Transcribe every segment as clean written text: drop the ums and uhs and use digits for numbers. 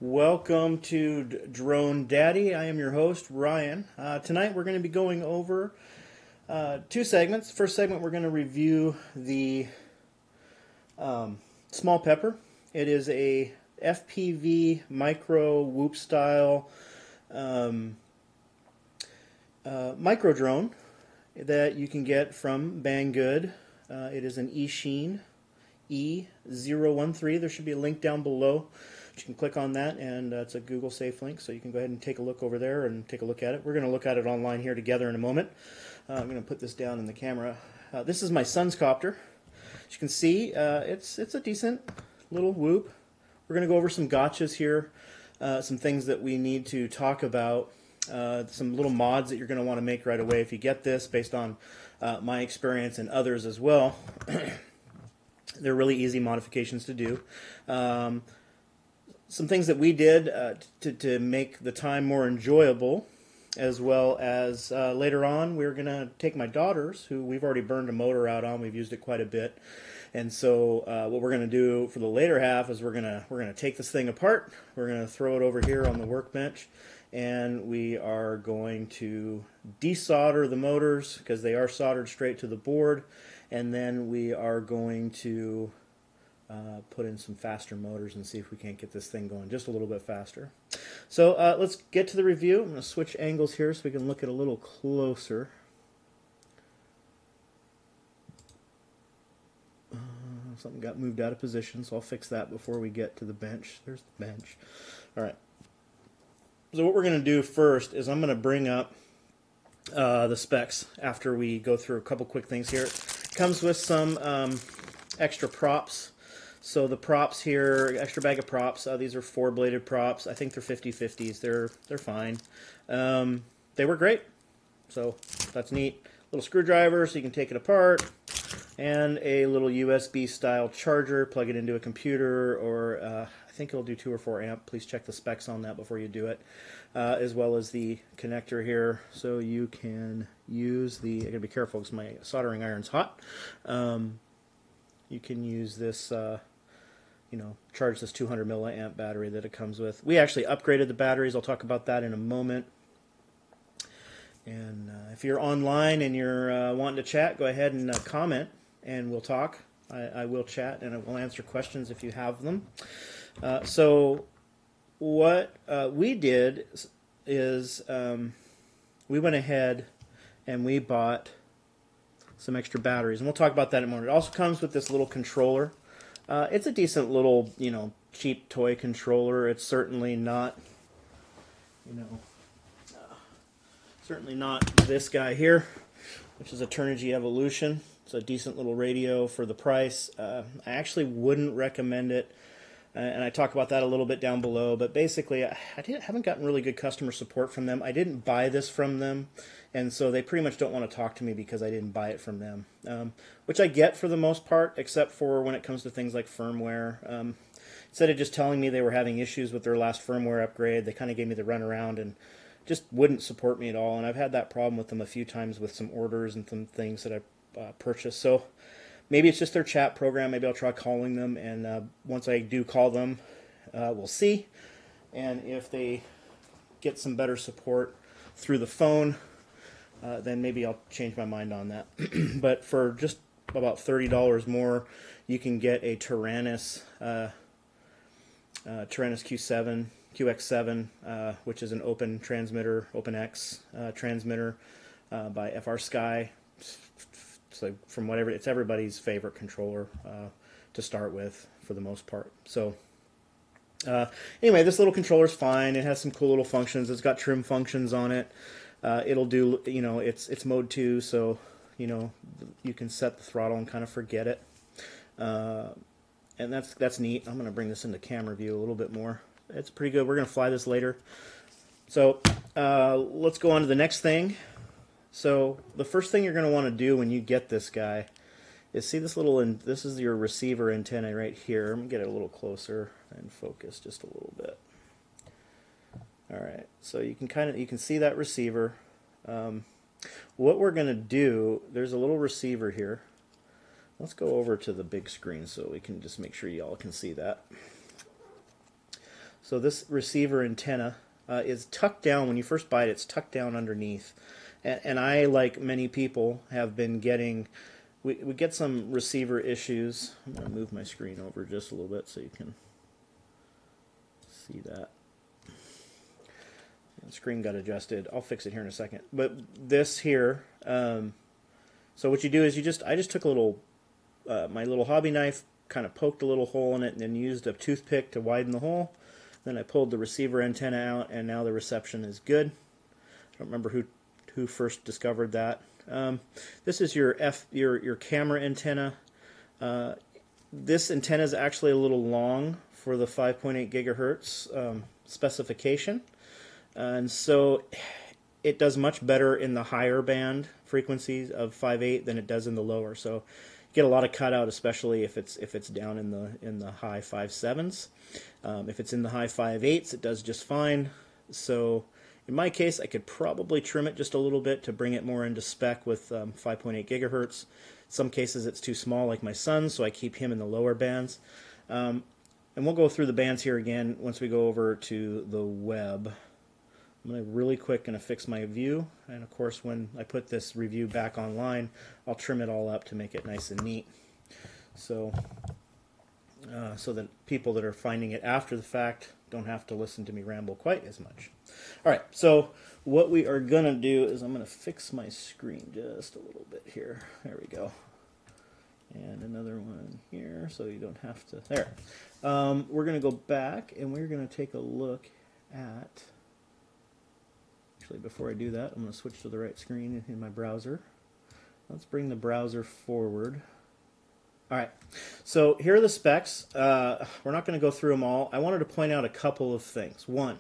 Welcome to Drone Daddy. I am your host, Ryan. Tonight we're going to be going over two segments. First segment, we're going to review the Small Pepper. It is a FPV micro whoop style micro drone that you can get from Banggood. It is an Eachine E013. There should be a link down below. You can click on that, and it's a Google Safe link, so you can go ahead and take a look over there and take a look at it. We're going to look at it online here together in a moment. I'm going to put this down in the camera. This is my son's copter. As you can see, it's a decent little whoop. We're going to go over some gotchas here, some things that we need to talk about, some little mods that you're going to want to make right away if you get this, based on my experience and others as well. They're really easy modifications to do. Some things that we did to make the time more enjoyable, as well as later on we're going to take my daughters, who we've already burned a motor out on. We've used it quite a bit. And so what we're going to do for the later half is we're going to take this thing apart. We're going to throw it over here on the workbench, and we are going to desolder the motors because they are soldered straight to the board. And then we are going to put in some faster motors and see if we can't get this thing going just a little bit faster. So let's get to the review. I'm going to switch angles here so we can look at it a little closer. Something got moved out of position, so I'll fix that before we get to the bench. There's the bench. All right. So what we're going to do first is I'm going to bring up the specs after we go through a couple quick things here. It comes with some extra props. So the props here, extra bag of props, these are 4-bladed props. I think they're 50/50s. They're fine. They were great, so that's neat. Little screwdriver so you can take it apart, and a little USB style charger. Plug it into a computer, or I think it'll do 2 or 4 amp. Please check the specs on that before you do it. As well as the connector here, so you can use the. I gotta be careful because my soldering iron's hot. You can use this. Charge this 200 milliamp battery that it comes with. We actually upgraded the batteries. I'll talk about that in a moment. And if you're online and you're wanting to chat, go ahead and comment, and we'll talk. I will chat, and I will answer questions if you have them. So what we did is we went ahead and we bought some extra batteries, and we'll talk about that in a moment. It also comes with this little controller. It's a decent little, cheap toy controller. It's certainly not, certainly not this guy here, which is a Turnigy Evolution. It's a decent little radio for the price. I actually wouldn't recommend it, and I talk about that a little bit down below. But basically, I haven't gotten really good customer support from them. I didn't buy this from them, and so they pretty much don't want to talk to me because I didn't buy it from them, which I get for the most part, except for when it comes to things like firmware. Instead of just telling me they were having issues with their last firmware upgrade, they kind of gave me the runaround and just wouldn't support me at all. And I've had that problem with them a few times with some orders and some things that I purchased. So maybe it's just their chat program. Maybe I'll try calling them, and once I do call them, we'll see. And if they get some better support through the phone, then maybe I'll change my mind on that. But for just about $30 more, you can get a Tyrannus QX7, which is an open transmitter, OpenX transmitter by FR Sky. So from whatever, it's everybody's favorite controller to start with for the most part. So anyway, this little controller is fine. It has some cool little functions. It's got trim functions on it. It'll do, it's mode 2, so you can set the throttle and kind of forget it. And that's neat. I'm going to bring this into camera view a little bit more. It's pretty good. We're going to fly this later. So let's go on to the next thing. So the first thing you're going to want to do when you get this guy is see this little, this is your receiver antenna right here. I'm going to get it a little closer and focus just a little bit. All right, so you can see that receiver. What we're going to do, there's a little receiver here. Let's go over to the big screen so we can just make sure y'all can see that. So this receiver antenna is tucked down. When you first buy it, it's tucked down underneath. And I, like many people, have been getting, we get some receiver issues. I'm going to move my screen over just a little bit so you can see that. The screen got adjusted. I'll fix it here in a second. But this here, so what you do is I just took a little, my little hobby knife, kind of poked a little hole in it, and then used a toothpick to widen the hole. Then I pulled the receiver antenna out, and now the reception is good. I don't remember who first discovered that. This is your camera antenna. This antenna is actually a little long for the 5.8 gigahertz specification, and so it does much better in the higher band frequencies of 5.8 than it does in the lower. So you get a lot of cutout, especially if it's down in the high 5.7s. If it's in the high 5.8s, it does just fine. So in my case, I could probably trim it just a little bit to bring it more into spec with 5.8 gigahertz. Some cases it's too small, like my son's, so I keep him in the lower bands. And we'll go through the bands here again once we go over to the web. I'm going to really quick fix my view, and of course when I put this review back online, I'll trim it all up to make it nice and neat. So that people that are finding it after the fact don't have to listen to me ramble quite as much. All right, so what we are going to do is I'm going to fix my screen just a little bit here. There we go. And another one here so you don't have to. There. We're going to go back and we're going to take a look at. Actually, before I do that, I'm going to switch to the right screen in my browser. Let's bring the browser forward. All right, so here are the specs. We're not going to go through them all. I wanted to point out a couple of things. One,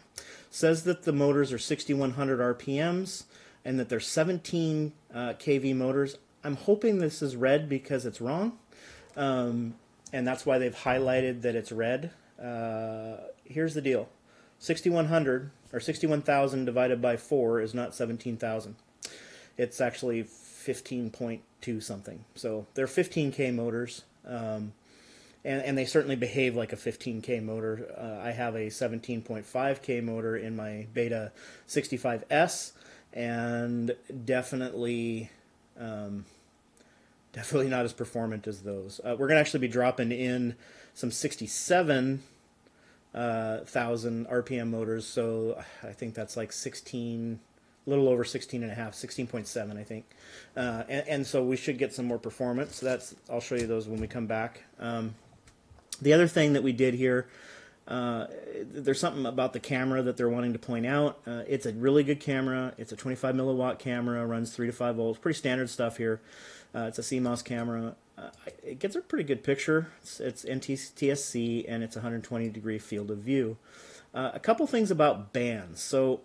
says that the motors are 6,100 RPMs and that they're 17 kV motors. I'm hoping this is red because it's wrong, and that's why they've highlighted that it's red. Here's the deal. 6,100 or 61,000 divided by 4 is not 17,000. It's actually 15.2 something. So they're 15K motors, and they certainly behave like a 15K motor. I have a 17.5K motor in my Beta 65S, and definitely not as performant as those. We're going to actually be dropping in some 67,000 RPM motors, so I think that's like 16, a little over 16 and a half, 16.7 I think, and so we should get some more performance. So I'll show you those when we come back. The other thing that we did here, there's something about the camera that they're wanting to point out. It's a really good camera. It's a 25 milliwatt camera, runs 3 to 5 volts, pretty standard stuff here. It's a CMOS camera. It gets a pretty good picture. It's NTSC, and it's 120-degree field of view. A couple things about bands. So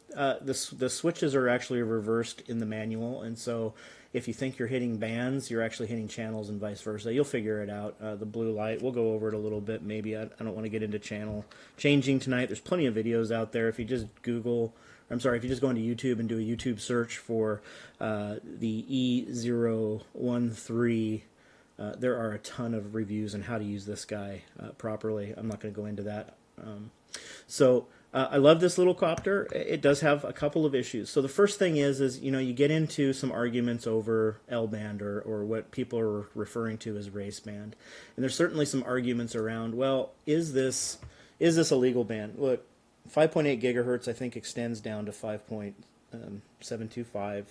the switches are actually reversed in the manual, and so if you think you're hitting bands, you're actually hitting channels and vice versa. You'll figure it out. The blue light, we'll go over it a little bit. Maybe I don't want to get into channel changing tonight. There's plenty of videos out there. If you just if you just go into YouTube and do a YouTube search for the E013, there are a ton of reviews on how to use this guy properly. I'm not going to go into that. I love this little copter. It does have a couple of issues. So the first thing is you get into some arguments over L-band or what people are referring to as race band. And there's certainly some arguments around, well, is this a legal band? Look, 5.8 gigahertz I think extends down to 5.725.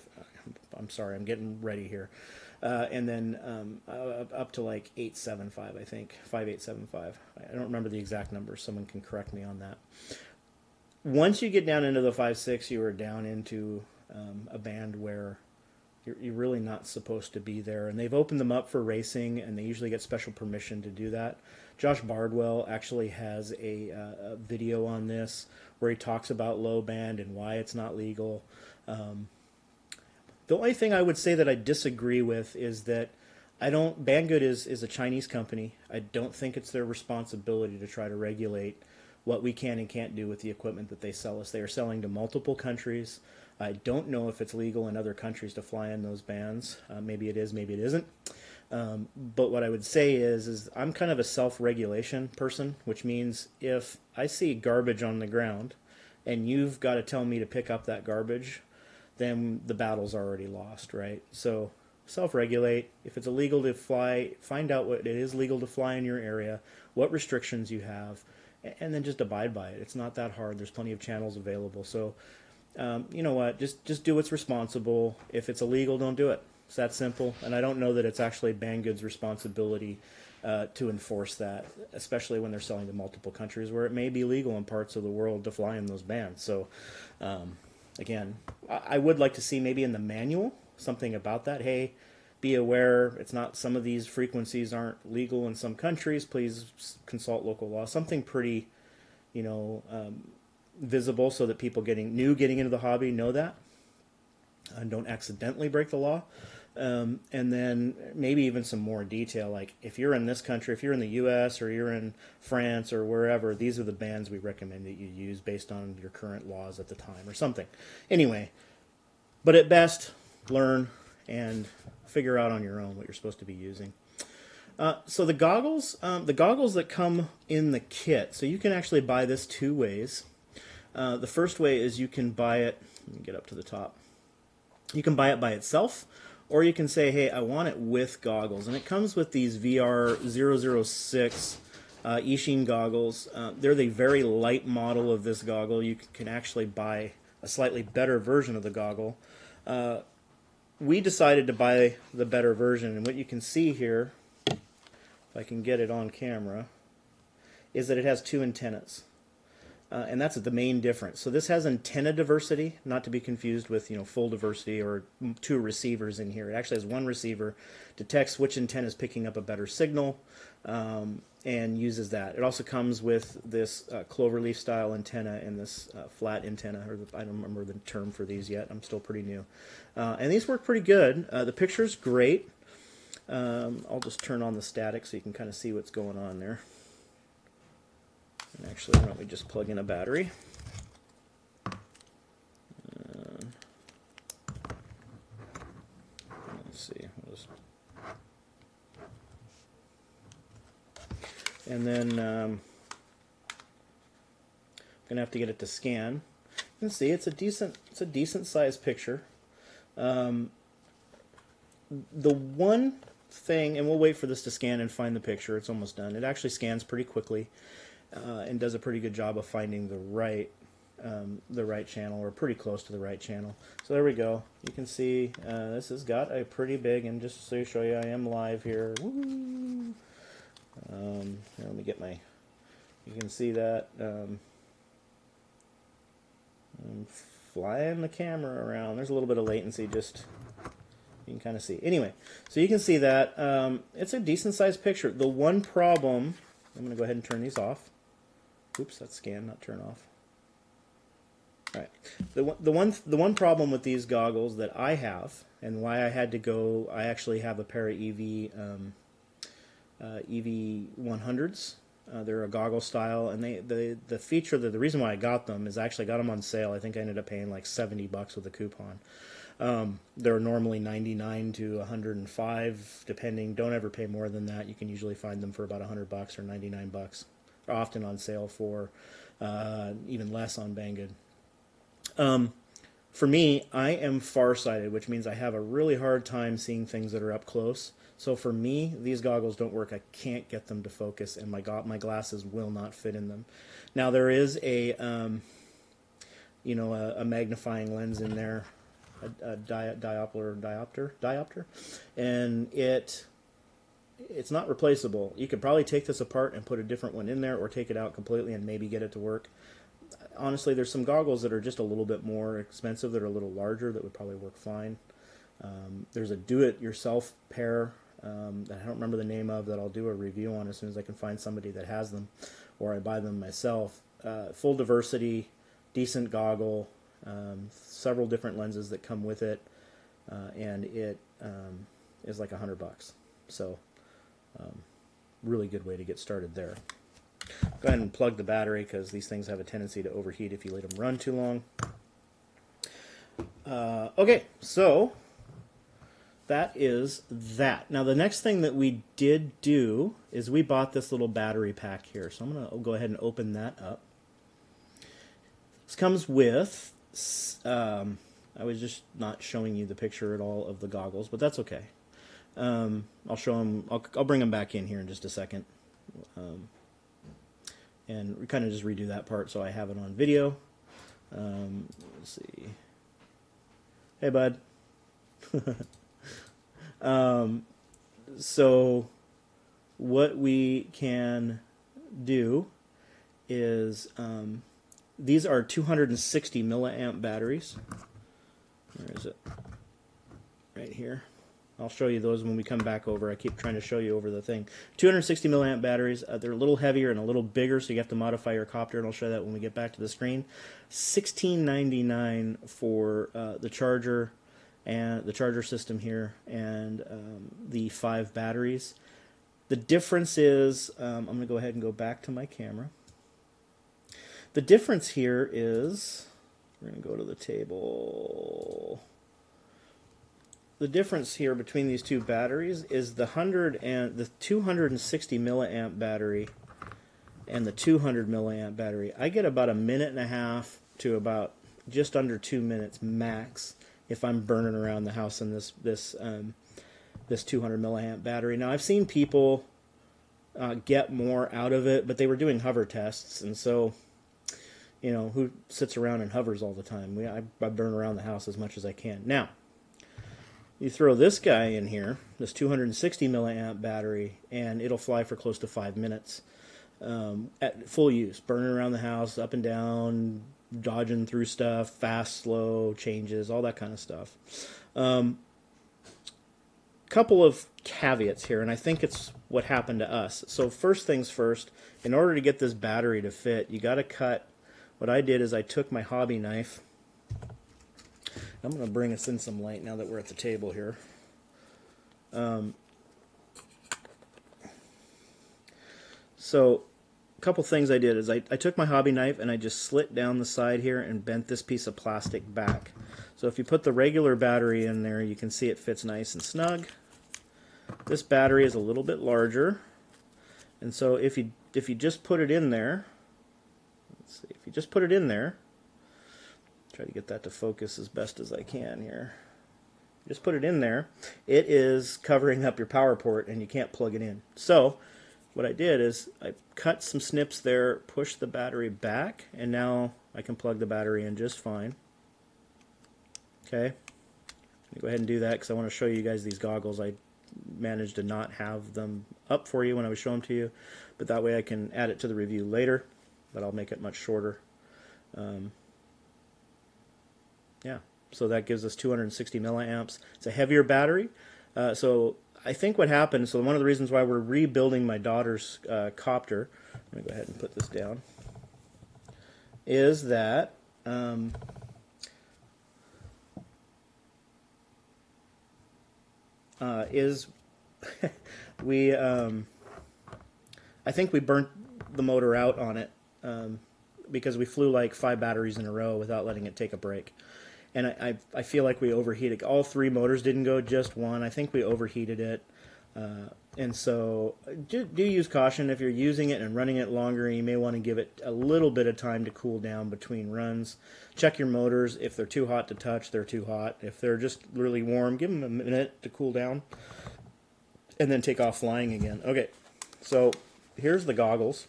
I'm sorry, I'm getting ready here. And then up to like 875, I think, 5875. I don't remember the exact number. Someone can correct me on that. Once you get down into the 5.6, you are down into a band where you're really not supposed to be there. And they've opened them up for racing, and they usually get special permission to do that. Josh Bardwell actually has a video on this where he talks about low band and why it's not legal. The only thing I would say that I disagree with is that Banggood is a Chinese company. I don't think it's their responsibility to try to regulate what we can and can't do with the equipment that they sell us. They are selling to multiple countries. I don't know if it's legal in other countries to fly in those bands. Maybe it is, maybe it isn't. But what I would say is I'm kind of a self-regulation person, which means if I see garbage on the ground and you've got to tell me to pick up that garbage, then the battle's already lost, right? So self-regulate. If it's illegal to fly, find out what it is legal to fly in your area, what restrictions you have, and then just abide by it. It's not that hard. There's plenty of channels available. So you know what? Just do what's responsible. If it's illegal, don't do it. It's that simple. And I don't know that it's actually Banggood's responsibility to enforce that, especially when they're selling to multiple countries where it may be legal in parts of the world to fly in those bands. So again, I would like to see maybe in the manual something about that. Hey, be aware, it's not, some of these frequencies aren't legal in some countries. Please consult local law. Something pretty, you know, visible so that people getting into the hobby know that and don't accidentally break the law. And then maybe even some more detail, like if you're in this country, if you're in the U.S. or you're in France or wherever, these are the bands we recommend that you use based on your current laws at the time or something. Anyway, but at best, learn and figure out on your own what you're supposed to be using. So the goggles that come in the kit, so you can actually buy this two ways. The first way is you can buy it, let me get up to the top. You can buy it by itself, or you can say, hey, I want it with goggles. And it comes with these VR006 Eachine goggles. They're the very light model of this goggle. You can actually buy a slightly better version of the goggle. We decided to buy the better version, and what you can see here, if I can get it on camera, is that it has two antennas. And that's the main difference. So this has antenna diversity, not to be confused with, you know, full diversity or two receivers in here. It actually has one receiver, detects which antenna is picking up a better signal, and uses that. It also comes with this cloverleaf style antenna and this flat antenna, or I don't remember the term for these yet. I'm still pretty new. And these work pretty good. The picture's great. I'll just turn on the static so you can kind of see what's going on there. And actually, why don't we just plug in a battery? Let's see. And then I'm gonna have to get it to scan. You can see it's a decent sized picture. The one thing, and we'll wait for this to scan and find the picture. It's almost done. It actually scans pretty quickly. And does a pretty good job of finding the right channel, or pretty close to the right channel. So there we go. You can see this has got a pretty big, and just to show you I am live here. Woo! Here, let me get my, you can see that I'm flying the camera around. There's a little bit of latency, just you can kind of see. Anyway, so you can see that it's a decent sized picture. The one problem, I'm going to go ahead and turn these off. Oops, that's scan, not turn off. All right. The one problem with these goggles that I have, and why I had to go, I actually have a pair of EV100s. They're a goggle style, and the feature, the reason why I got them is I actually got them on sale. I think I ended up paying like $70 with a coupon. They're normally $99 to $105, depending. Don't ever pay more than that. You can usually find them for about $100 or $99. They're often on sale for even less on Banggood. For me, I am farsighted, which means I have a really hard time seeing things that are up close. So for me, these goggles don't work. I can't get them to focus, and my glasses will not fit in them. Now there is a magnifying lens in there, a diopter, and it's not replaceable. You could probably take this apart and put a different one in there, or take it out completely and maybe get it to work. Honestly, there's some goggles that are just a little bit more expensive that are a little larger that would probably work fine. There's a do-it-yourself pair that I don't remember the name of, that I'll do a review on as soon as I can find somebody that has them, or I buy them myself. Full diversity, decent goggle, several different lenses that come with it, and it is like $100. So really good way to get started there. Go ahead and plug the battery, because these things have a tendency to overheat if you let them run too long. Okay, so that is that. Now the next thing that we did do is we bought this little battery pack here. So I'm going to go ahead and open that up. This comes with, I was just not showing you the picture at all of the goggles, but that's okay. I'll show them, I'll bring them back in here in just a second. And we kind of just redo that part so I have it on video. Let's see. Hey, bud. So what we can do is these are 260 milliamp batteries. Where is it? Right here. I'll show you those when we come back over. I keep trying to show you over the thing. 260 milliamp batteries. They're a little heavier and a little bigger, so you have to modify your copter, and I'll show that when we get back to the screen. $16.99 for the charger and the charger system here, and the 5 batteries. The difference is, I'm going to go ahead and go back to my camera. The difference here is, we're going to go to the table. The difference here between these two batteries is the 260 milliamp battery and the 200 milliamp battery. I get about 1.5 minutes to about just under 2 minutes max if I'm burning around the house in this 200 milliamp battery. Now I've seen people get more out of it, but they were doing hover tests, and so you know, who sits around and hovers all the time? I burn around the house as much as I can. Now, you throw this guy in here, this 260 milliamp battery, and it'll fly for close to 5 minutes at full use, burning around the house, up and down, dodging through stuff, fast, slow, changes, all that kind of stuff. Couple of caveats here, and I think it's what happened to us. So first things first, in order to get this battery to fit, you got to cut. What I did is I took my hobby knife. I'm going to bring us in some light now that we're at the table here. So a couple things I did is I took my hobby knife and I just slit down the side here and bent this piece of plastic back. So if you put the regular battery in there, you can see it fits nice and snug. This battery is a little bit larger, and so if you just put it in there, let's see, if you just put it in there, try to get that to focus as best as I can here. Just put it in there, it is covering up your power port and you can't plug it in. So what I did is I cut some snips there, pushed the battery back, and now I can plug the battery in just fine. Okay, I'm going to go ahead and do that because I want to show you guys these goggles. I managed to not have them up for you when I was showing them to you, but that way I can add it to the review later, but I'll make it much shorter. Yeah, so that gives us 260 milliamps. It's a heavier battery, so I think what happened, so one of the reasons why we're rebuilding my daughter's copter, I'm going to go ahead and put this down, is that I think we burnt the motor out on it because we flew like 5 batteries in a row without letting it take a break. And I feel like we overheated. All 3 motors didn't go, just one. I think we overheated it. And so do use caution if you're using it and running it longer. You may want to give it a little bit of time to cool down between runs. Check your motors. If they're too hot to touch, they're too hot. If they're just really warm, give them a minute to cool down and then take off flying again. Okay, so here's the goggles.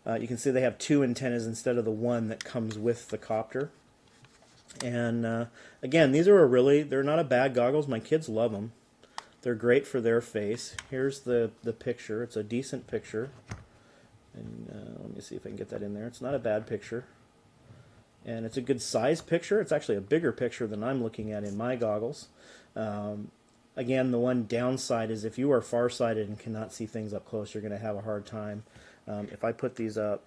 You can see they have 2 antennas instead of the 1 that comes with the copter. And again, these are they're not a bad goggles. My kids love them. They're great for their face. Here's the picture. It's a decent picture. And let me see if I can get that in there. It's not a bad picture. And it's a good size picture. It's actually a bigger picture than I'm looking at in my goggles. Again, the one downside is if you are farsighted and cannot see things up close, you're going to have a hard time. If I put these up,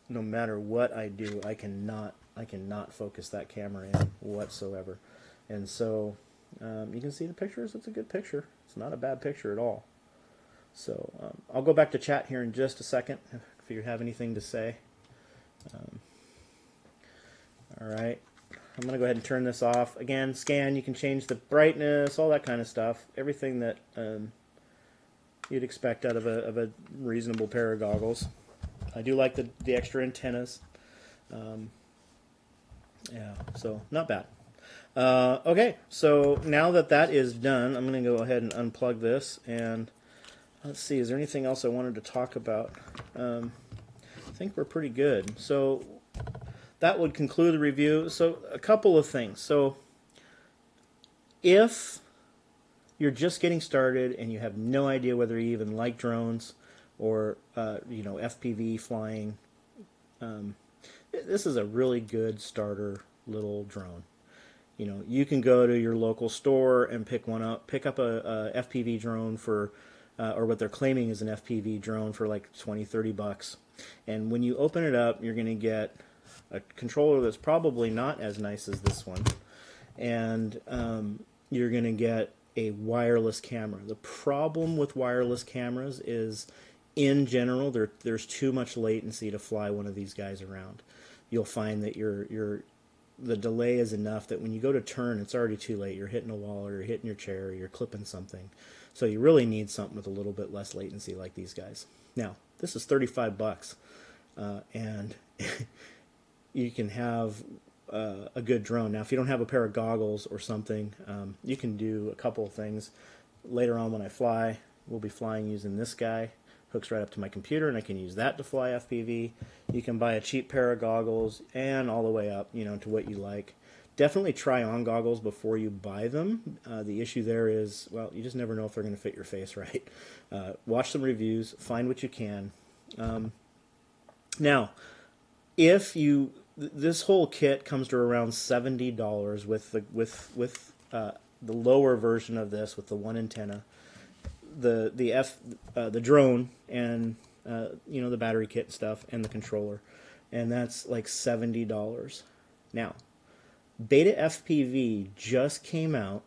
no matter what I do, I cannot focus that camera in whatsoever. And so you can see the pictures. It's a good picture. It's not a bad picture at all. So I'll go back to chat here in just a second if you have anything to say. All right. I'm going to go ahead and turn this off. Again, scan, you can change the brightness, all that kind of stuff. Everything that you'd expect out of a reasonable pair of goggles. I do like the extra antennas. Yeah, so not bad. Okay, so now that that is done, I'm going to go ahead and unplug this. And let's see, is there anything else I wanted to talk about? I think we're pretty good. So that would conclude the review. So a couple of things. So if you're just getting started and you have no idea whether you even like drones or FPV flying, this is a really good starter little drone. You can go to your local store and pick up a FPV drone for, or what they're claiming is an FPV drone for like 20, 30 bucks. And when you open it up, you're going to get a controller that's probably not as nice as this one. And you're going to get a wireless camera. The problem with wireless cameras is, in general, there's too much latency to fly one of these guys around. You'll find that the delay is enough that when you go to turn, it's already too late. You're hitting a wall, or you're hitting your chair, or you're clipping something. So you really need something with a little bit less latency like these guys. Now, this is 35 bucks, and you can have a good drone. Now, if you don't have a pair of goggles or something, you can do a couple of things. Later on when I fly, we'll be flying using this guy. Hooks right up to my computer, and I can use that to fly FPV. You can buy a cheap pair of goggles and all the way up, to what you like. Definitely try on goggles before you buy them. The issue there is, well, you just never know if they're going to fit your face right. Watch some reviews, find what you can. Now, this whole kit comes to around $70 with the lower version of this, with the one antenna, the drone, and the battery kit and stuff, and the controller, and that's like $70. Now, Beta FPV just came out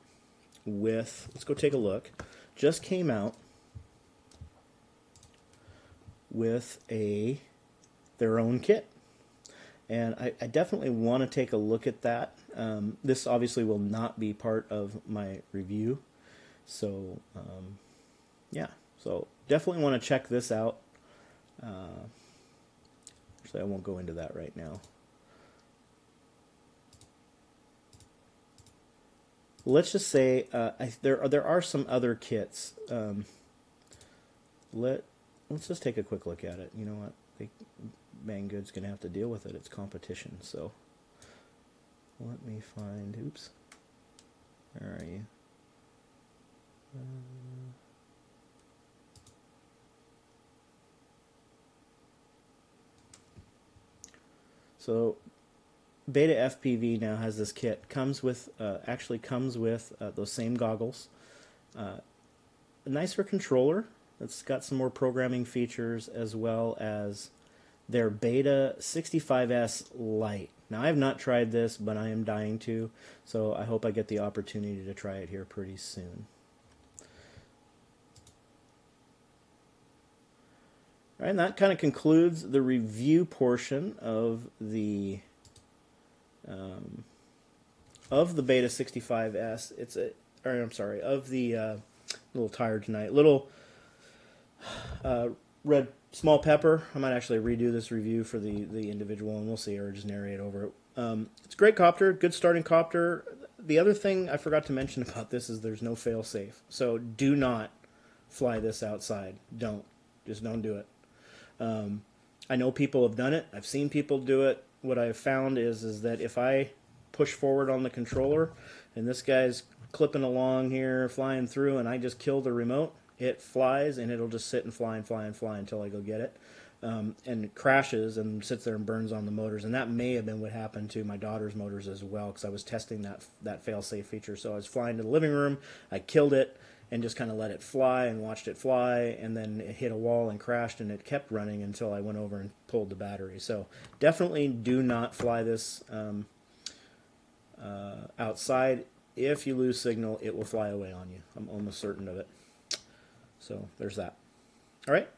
with, let's go take a look, just came out with their own kit. And I definitely want to take a look at that. This obviously will not be part of my review. So, yeah. So, definitely want to check this out. Actually, I won't go into that right now. Let's just say there are some other kits. Let's just take a quick look at it. You know what? Banggood's going to have to deal with it. It's competition. So let me find. Oops. Where are you? So Beta FPV now has this kit. Actually comes with those same goggles. A nicer controller that's got some more programming features, as well as their Beta 65S Lite. Now, I have not tried this, but I am dying to, so I hope I get the opportunity to try it here pretty soon. All right, and that kind of concludes the review portion of the Beta 65S. Of the little tired tonight, little red Small Pepper. I might actually redo this review for the individual, and we'll see, or just narrate over it. It's a great copter, good starting copter. The other thing I forgot to mention about this is there's no failsafe. So do not fly this outside. Just don't do it. I know people have done it. I've seen people do it. What I've found is that if I push forward on the controller and this guy's clipping along here, flying through, and I just kill the remote, it flies, and it'll just sit and fly and fly and fly until I go get it. And it crashes and sits there and burns on the motors. And that may have been what happened to my daughter's motors as well, because I was testing that fail-safe feature. So I was flying to the living room, I killed it, and just kind of let it fly and watched it fly, and then it hit a wall and crashed, and it kept running until I went over and pulled the battery. So definitely do not fly this outside. If you lose signal, it will fly away on you. I'm almost certain of it. So there's that. All right.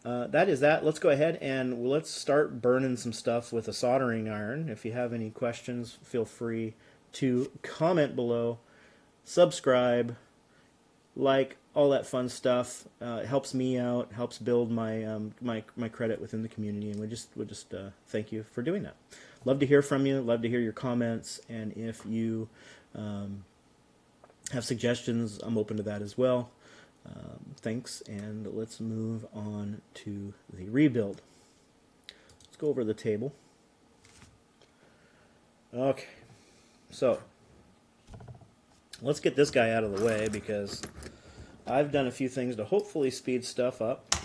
that is that. Let's go ahead and let's start burning some stuff with a soldering iron. If you have any questions, feel free to comment below, subscribe, like, all that fun stuff. It helps me out, helps build my my credit within the community, and we just thank you for doing that. Love to hear from you. Love to hear your comments, and if you have suggestions, I'm open to that as well. Thanks, and let's move on to the rebuild. Let's go over the table. Okay, so let's get this guy out of the way because I've done a few things to hopefully speed stuff up.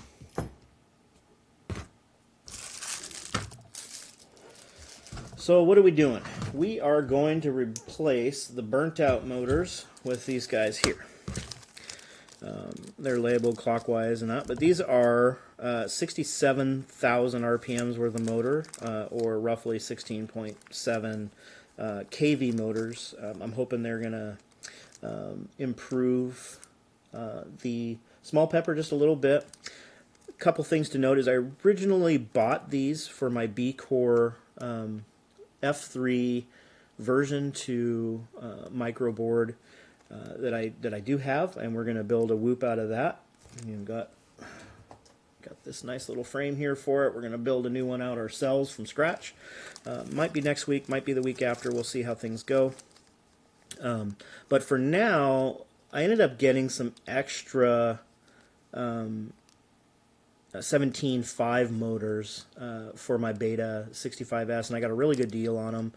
So what are we doing? We are going to replace the burnt out motors with these guys here. They're labeled clockwise and that, but these are 67,000 RPMs worth of motor, or roughly 16.7 kV motors. I'm hoping they're going to improve the Small Pepper just a little bit. A couple things to note is I originally bought these for my B-Core F3 version 2 micro board that I do have, and we're going to build a whoop out of that. And you've got this nice little frame here for it. We're going to build a new one out ourselves from scratch. Might be next week, might be the week after. We'll see how things go. But for now, I ended up getting some extra 17.5 motors for my Beta 65S, and I got a really good deal on them.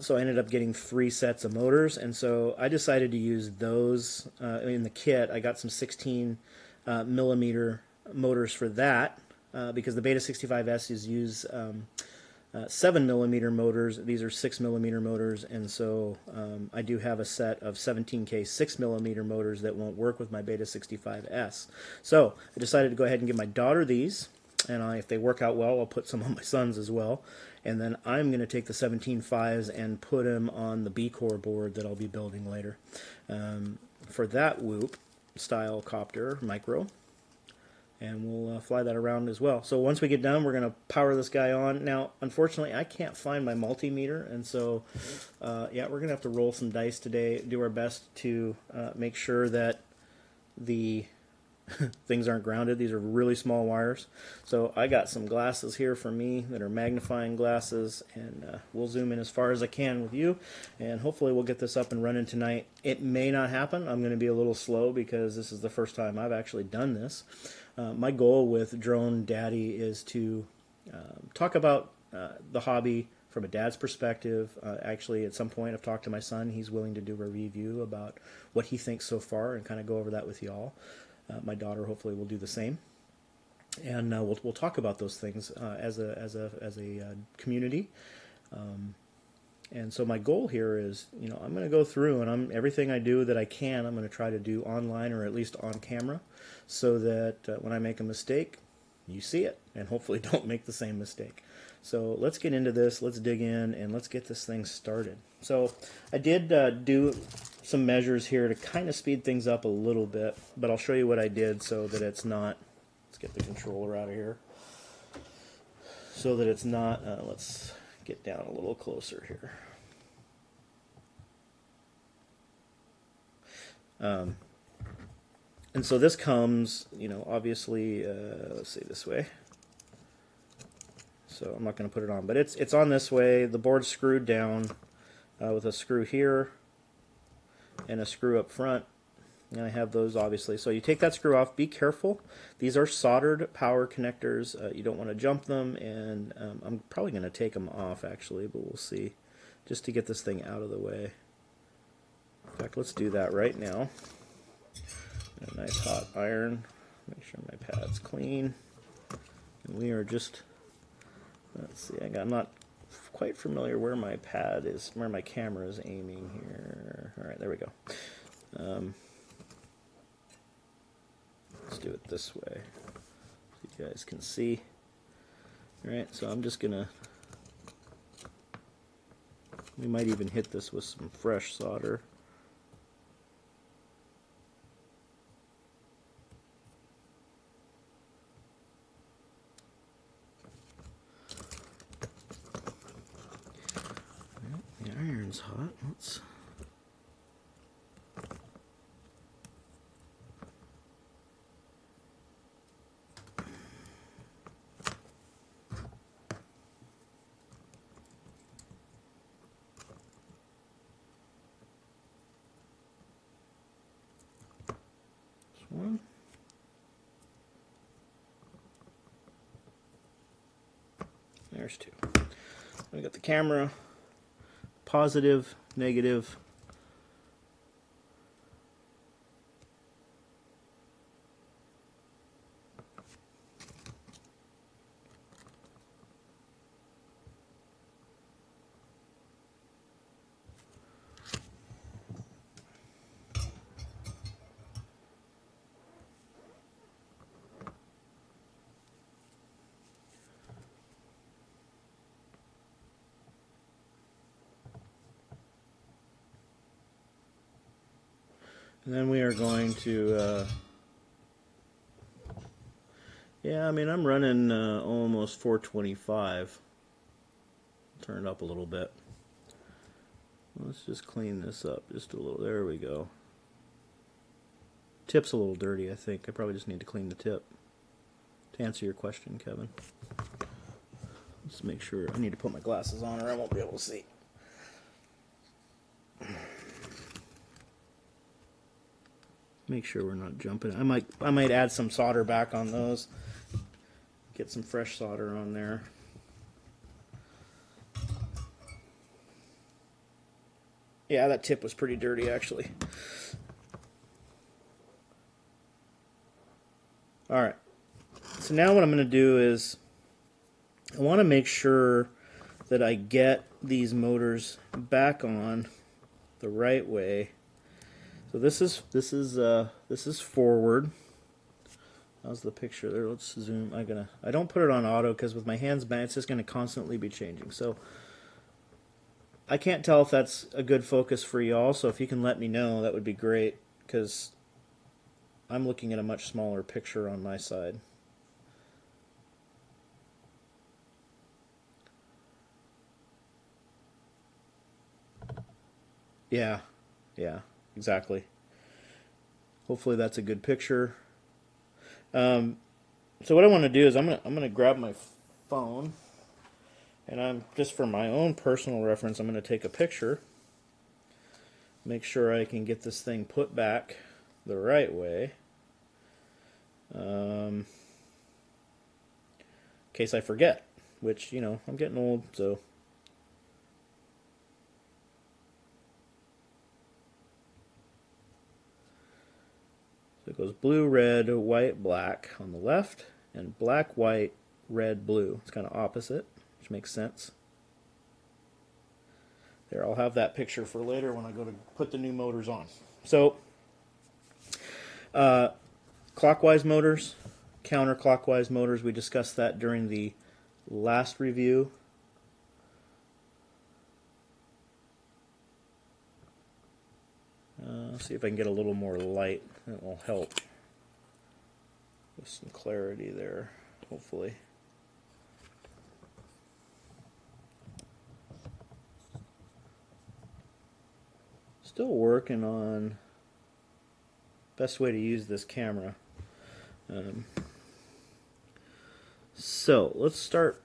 So I ended up getting 3 sets of motors, and so I decided to use those in the kit. I got some 16 millimeter motors for that because the Beta 65S is use 7 millimeter motors. These are 6 millimeter motors, and so I do have a set of 17K 6 millimeter motors that won't work with my Beta 65S. So I decided to go ahead and give my daughter these, and if they work out well, I'll put some on my sons as well. And then I'm going to take the 17.5s and put them on the B-Core board that I'll be building later for that whoop style copter micro. And we'll fly that around as well. So once we get done, we're going to power this guy on. Now, unfortunately, I can't find my multimeter, and so, yeah, we're going to have to roll some dice today, do our best to make sure that the things aren't grounded. These are really small wires. So I got some glasses here for me that are magnifying glasses, and we'll zoom in as far as I can with you, and hopefully we'll get this up and running tonight. It may not happen. I'm going to be a little slow because this is the first time I've actually done this. My goal with Drone Daddy is to talk about the hobby from a dad's perspective. Actually, at some point I've talked to my son. He's willing to do a review about what he thinks so far and kind of go over that with y'all. My daughter hopefully will do the same, and we'll talk about those things as a community. And so my goal here is, you know, I'm going to go through and everything I do that I can, I'm going to try to do online or at least on camera, so that when I make a mistake, you see it, and hopefully don't make the same mistake. So let's get into this, let's dig in, and let's get this thing started. So I did do some measures here to kind of speed things up a little bit, but I'll show you what I did so that it's not, let's get the controller out of here, so that it's not, let's get down a little closer here. And so this comes, you know, obviously, let's see, this way. So I'm not going to put it on, but it's on this way. The board's screwed down with a screw here and a screw up front. And I have those obviously. So you take that screw off. Be careful. These are soldered power connectors. You don't want to jump them, and I'm probably going to take them off actually, but we'll see. Just to get this thing out of the way. In fact, let's do that right now. A nice hot iron. Make sure my pad's clean. And we are just, let's see, I'm not quite familiar where my pad is, where my camera is aiming here. Alright, there we go. Let's do it this way so you guys can see. Alright, so I'm just gonna, we might even hit this with some fresh solder. iron's hot. Let's... one. There's two. We got the camera, positive, negative. And then we are going to, yeah, I mean, I'm running almost 425. Turn it up a little bit. Let's just clean this up just a little. There we go. Tip's a little dirty, I think. I probably just need to clean the tip. To answer your question, Kevin. Let's make sure. I need to put my glasses on or I won't be able to see. Make sure we're not jumping. I might add some solder back on those. Get some fresh solder on there. Yeah, that tip was pretty dirty actually. Alright. So now what I'm going to do is I want to make sure that I get these motors back on the right way. So this is forward. How's the picture there? Let's zoom. I don't put it on auto because with my hands bent, it's just going to constantly be changing. So I can't tell if that's a good focus for y'all. So if you can let me know, that would be great because I'm looking at a much smaller picture on my side. Yeah, exactly. Hopefully that's a good picture. So what I want to do is I'm gonna grab my phone, and I'm just for my own personal reference, I'm gonna take a picture. Make sure I can get this thing put back the right way. In case I forget, which, you know, I'm getting old, so. So it goes blue, red, white, black on the left, and black, white, red, blue. It's kind of opposite, which makes sense. There, I'll have that picture for later when I go to put the new motors on. So, clockwise motors, counterclockwise motors, we discussed that during the last review. See if I can get a little more light. That will help with some clarity there, hopefully. Still working on best way to use this camera. So let's start.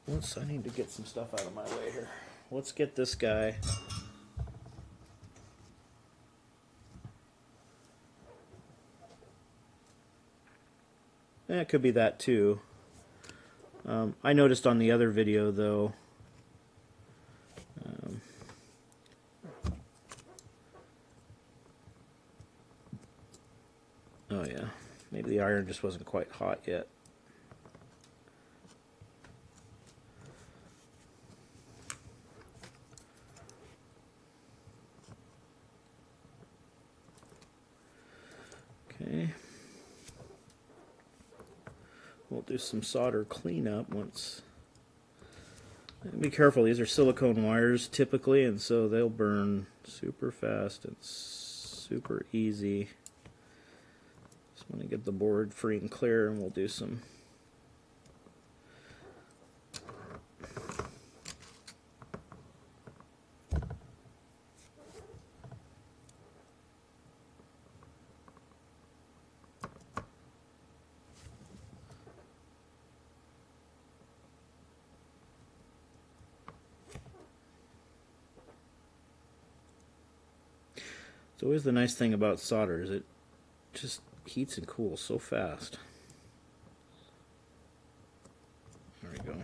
I need to get some stuff out of my way here. Let's get this guy. It could be that too. I noticed on the other video though, oh yeah, maybe the iron just wasn't quite hot yet. Okay. We'll do some solder cleanup once. Be careful, these are silicone wires typically, and so they'll burn super fast and super easy. Just want to get the board free and clear, and we'll do some It's always the nice thing about solder is it just heats and cools so fast. There we go.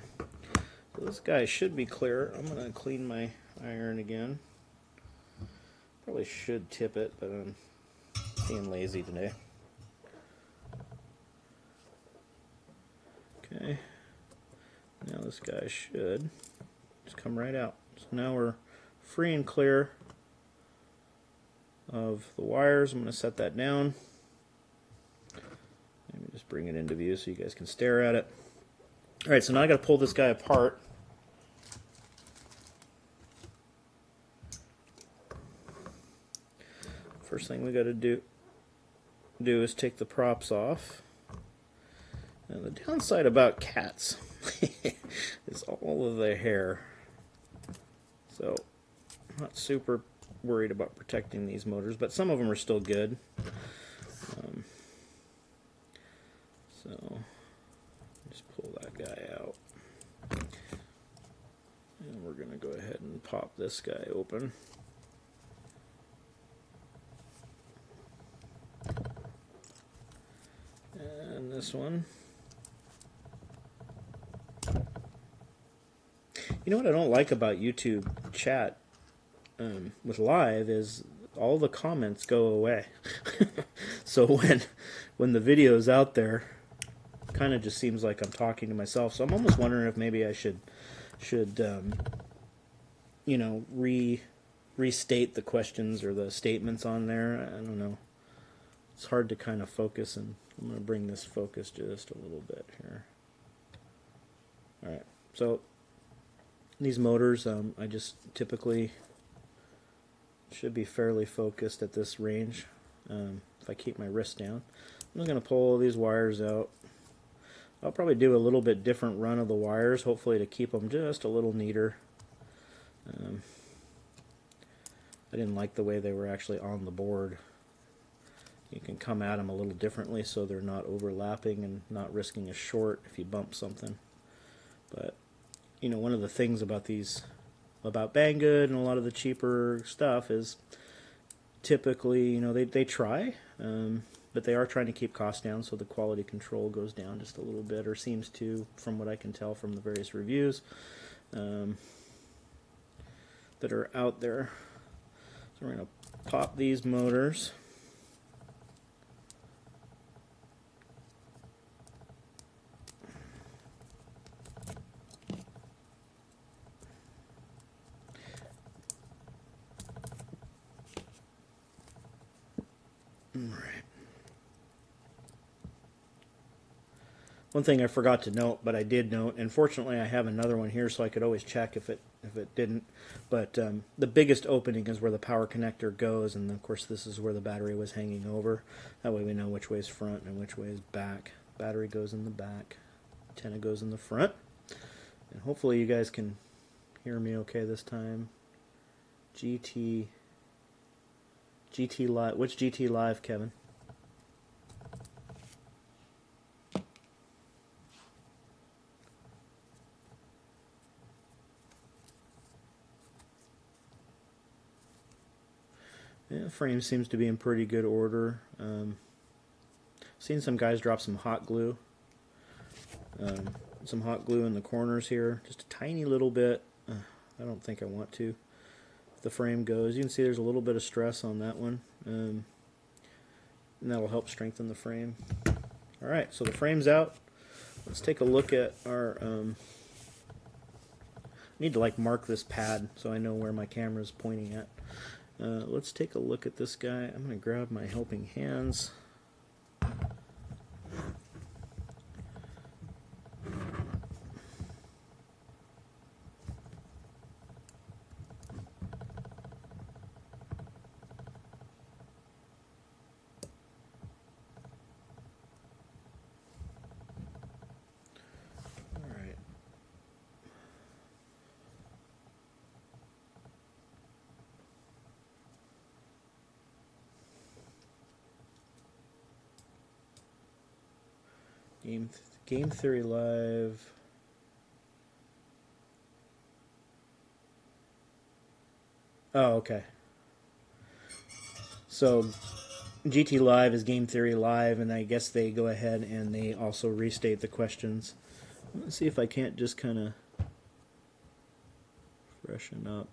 So this guy should be clear. I'm going to clean my iron again. Probably should tip it, but I'm being lazy today. Okay. Now this guy should just come right out. So now we're free and clear of the wires. I'm going to set that down. Let me just bring it into view so you guys can stare at it. Alright, so now I got to pull this guy apart. First thing we got to do is take the props off. And the downside about cats is all of the hair. So I'm not super worried about protecting these motors, but some of them are still good. So just pull that guy out. And we're going to go ahead and pop this guy open. And this one. You know what I don't like about YouTube chat with live is all the comments go away. So when the video's out there, kind of just seems like I'm talking to myself. So I'm almost wondering if maybe I should you know, restate the questions or the statements on there. I don't know. It's hard to kind of focus, and I'm going to bring this focus just a little bit here. All right. So these motors, I just typically should be fairly focused at this range if I keep my wrist down. I'm just going to pull these wires out. I'll probably do a little bit different run of the wires, hopefully to keep them just a little neater. I didn't like the way they were actually on the board. You can come at them a little differently so they're not overlapping and not risking a short if you bump something. But you know, one of the things about about Banggood and a lot of the cheaper stuff is typically, you know, they try, but they are trying to keep costs down, so the quality control goes down just a little bit, or seems to, from what I can tell from the various reviews that are out there. So we're going to pop these motors. One thing I forgot to note, but I did note, and fortunately I have another one here so I could always check if it didn't, but the biggest opening is where the power connector goes, and of course this is where the battery was hanging over. That way we know which way is front and which way is back. Battery goes in the back, antenna goes in the front, and hopefully you guys can hear me okay this time. GT Live, which GT Live, Kevin? Yeah, frame seems to be in pretty good order. Seen some guys drop some hot glue. Some hot glue in the corners here, just a tiny little bit. I don't think I want to. If the frame goes, you can see there's a little bit of stress on that one, and that will help strengthen the frame. All right, so the frame's out. Let's take a look at our. I need to like mark this pad so I know where my camera is pointing at. Let's take a look at this guy. I'm going to grab my helping hands. Game Theory Live. Oh, okay. So GT Live is Game Theory Live, and I guess they go ahead and they also restate the questions. Let's see if I can't just kind of freshen up.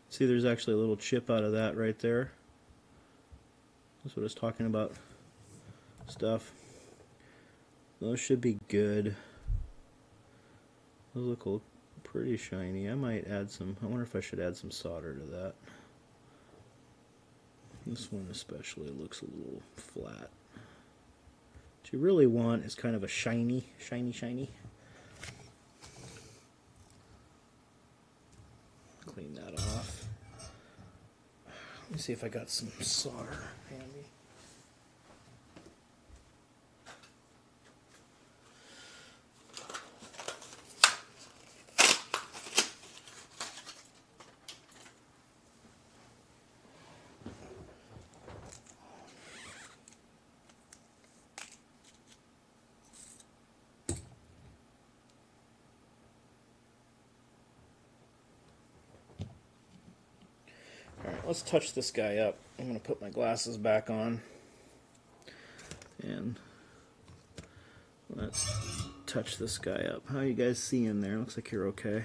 See, there's actually a little chip out of that right there. That's what I was talking about. Stuff. Those should be good. Those look pretty shiny. I might add some. I wonder if I should add some solder to that. This one especially looks a little flat. What you really want is kind of a shiny. Clean that off. Let me see if I got some solder handy. Let's touch this guy up. I'm going to put my glasses back on. And let's touch this guy up. How you guys seeing there? Looks like you're okay.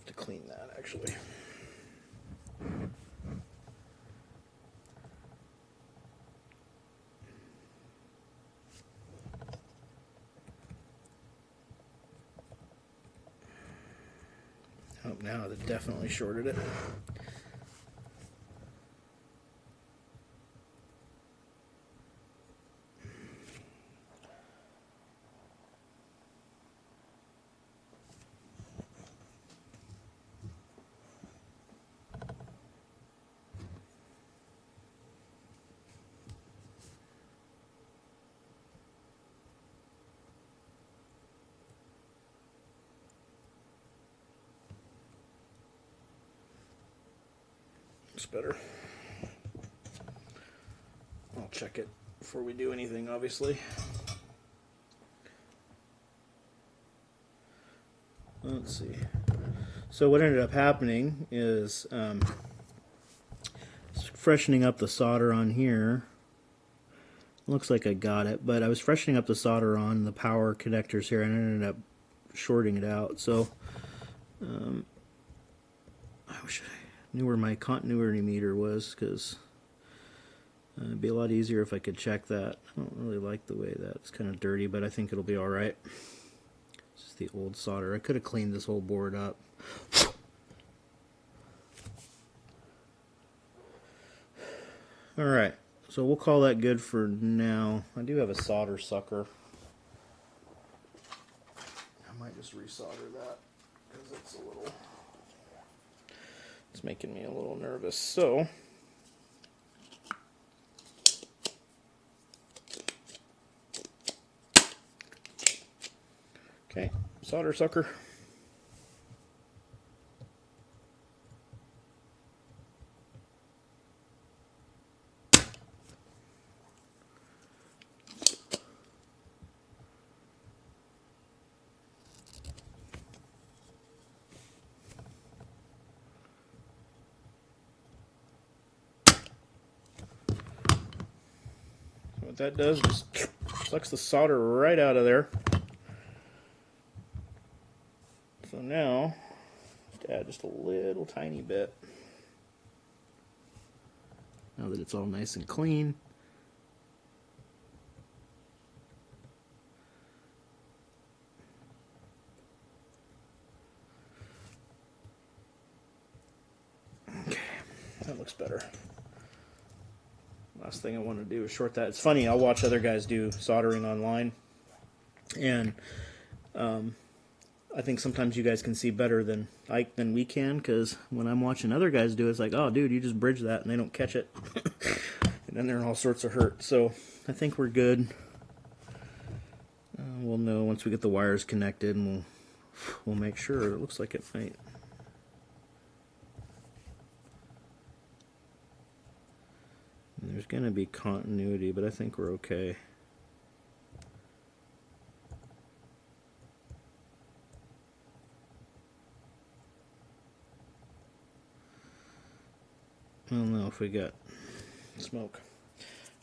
To clean that actually. Oh, now that definitely shorted it. It's better. I'll check it before we do anything, obviously. Let's see. So what ended up happening is freshening up the solder on here. Looks like I got it, but I was freshening up the solder on the power connectors here and I ended up shorting it out. So I wish I knew where my continuity meter was, because it'd be a lot easier if I could check that. I don't really like the way that's kind of dirty, but I think it'll be alright. It's just the old solder. I could have cleaned this whole board up. Alright, so we'll call that good for now. I do have a solder sucker. I might just resolder that because it's making me a little nervous. So okay, solder sucker. what that does is sucks the solder right out of there. So now, just add just a little tiny bit. Now that it's all nice and clean. Okay, that looks better. Last thing I want to do is short that. It's funny, I'll watch other guys do soldering online, and I think sometimes you guys can see better than we can, because when I'm watching other guys do it, it's like, oh dude, you just bridge that and they don't catch it. And then they're in all sorts of hurt. So I think we're good. We'll know once we get the wires connected, and we'll make sure. It looks like it might. There's going to be continuity, but I think we're okay. I don't know if we got smoke.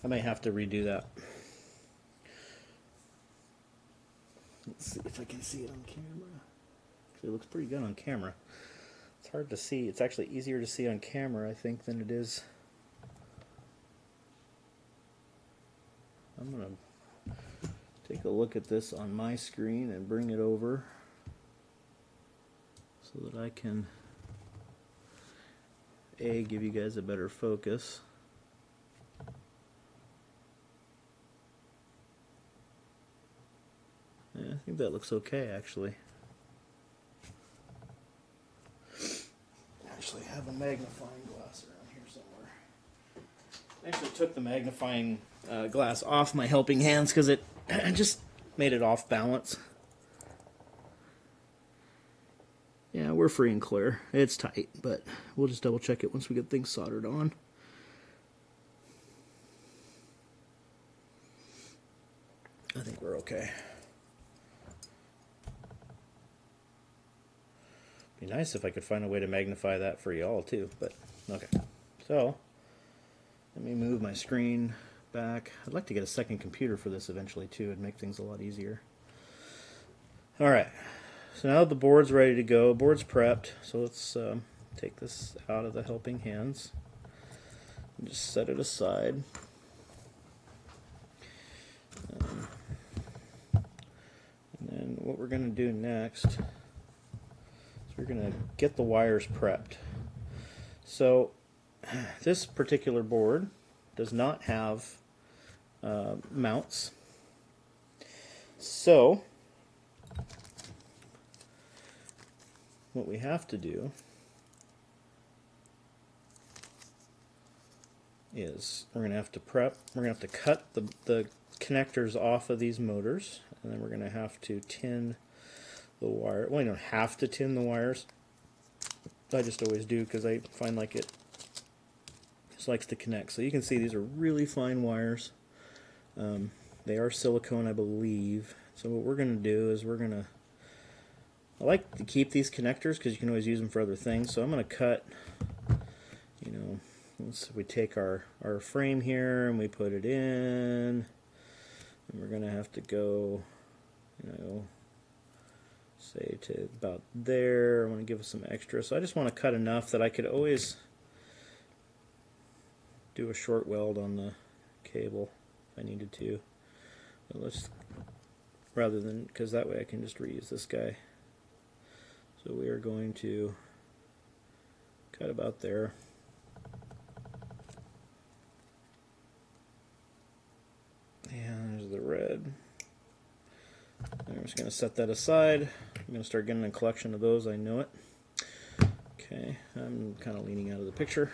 I may have to redo that. Let's see if I can see it on camera. Actually, it looks pretty good on camera. It's hard to see. It's actually easier to see on camera, I think, than it is. I'm going to take a look at this on my screen and bring it over so that I can give you guys a better focus. Yeah, I think that looks okay, actually. I actually have a magnifying glass around here somewhere. I actually took the magnifying glass off my helping hands because it just made it off balance. Yeah, we're free and clear. It's tight, but we'll just double check it once we get things soldered on. I think we're okay. Be nice if I could find a way to magnify that for y'all too, but okay. So, let me move my screen back. I'd like to get a second computer for this eventually too. It'd make things a lot easier. Alright, so now the board's ready to go. Board's prepped, so let's take this out of the helping hands and just set it aside. And then what we're going to do next is we're going to get the wires prepped. So this particular board does not have mounts. So what we have to do is we're going to have to cut the connectors off of these motors, and then we're going to have to tin the wire. Well, you don't have to tin the wires. I just always do because I find like it just likes to connect. So you can see these are really fine wires. They are silicone, I believe. So what we're going to do is I like to keep these connectors because you can always use them for other things. So I'm going to cut, once we take our frame here and we put it in, and we're going to have to go, say to about there. I want to give us some extra. So I just want to cut enough that I could always do a short weld on the cable if I needed to. But because that way I can just reuse this guy. So we are going to cut about there. And there's the red. And I'm just going to set that aside. I'm going to start getting a collection of those, I know it. Okay, I'm kind of leaning out of the picture.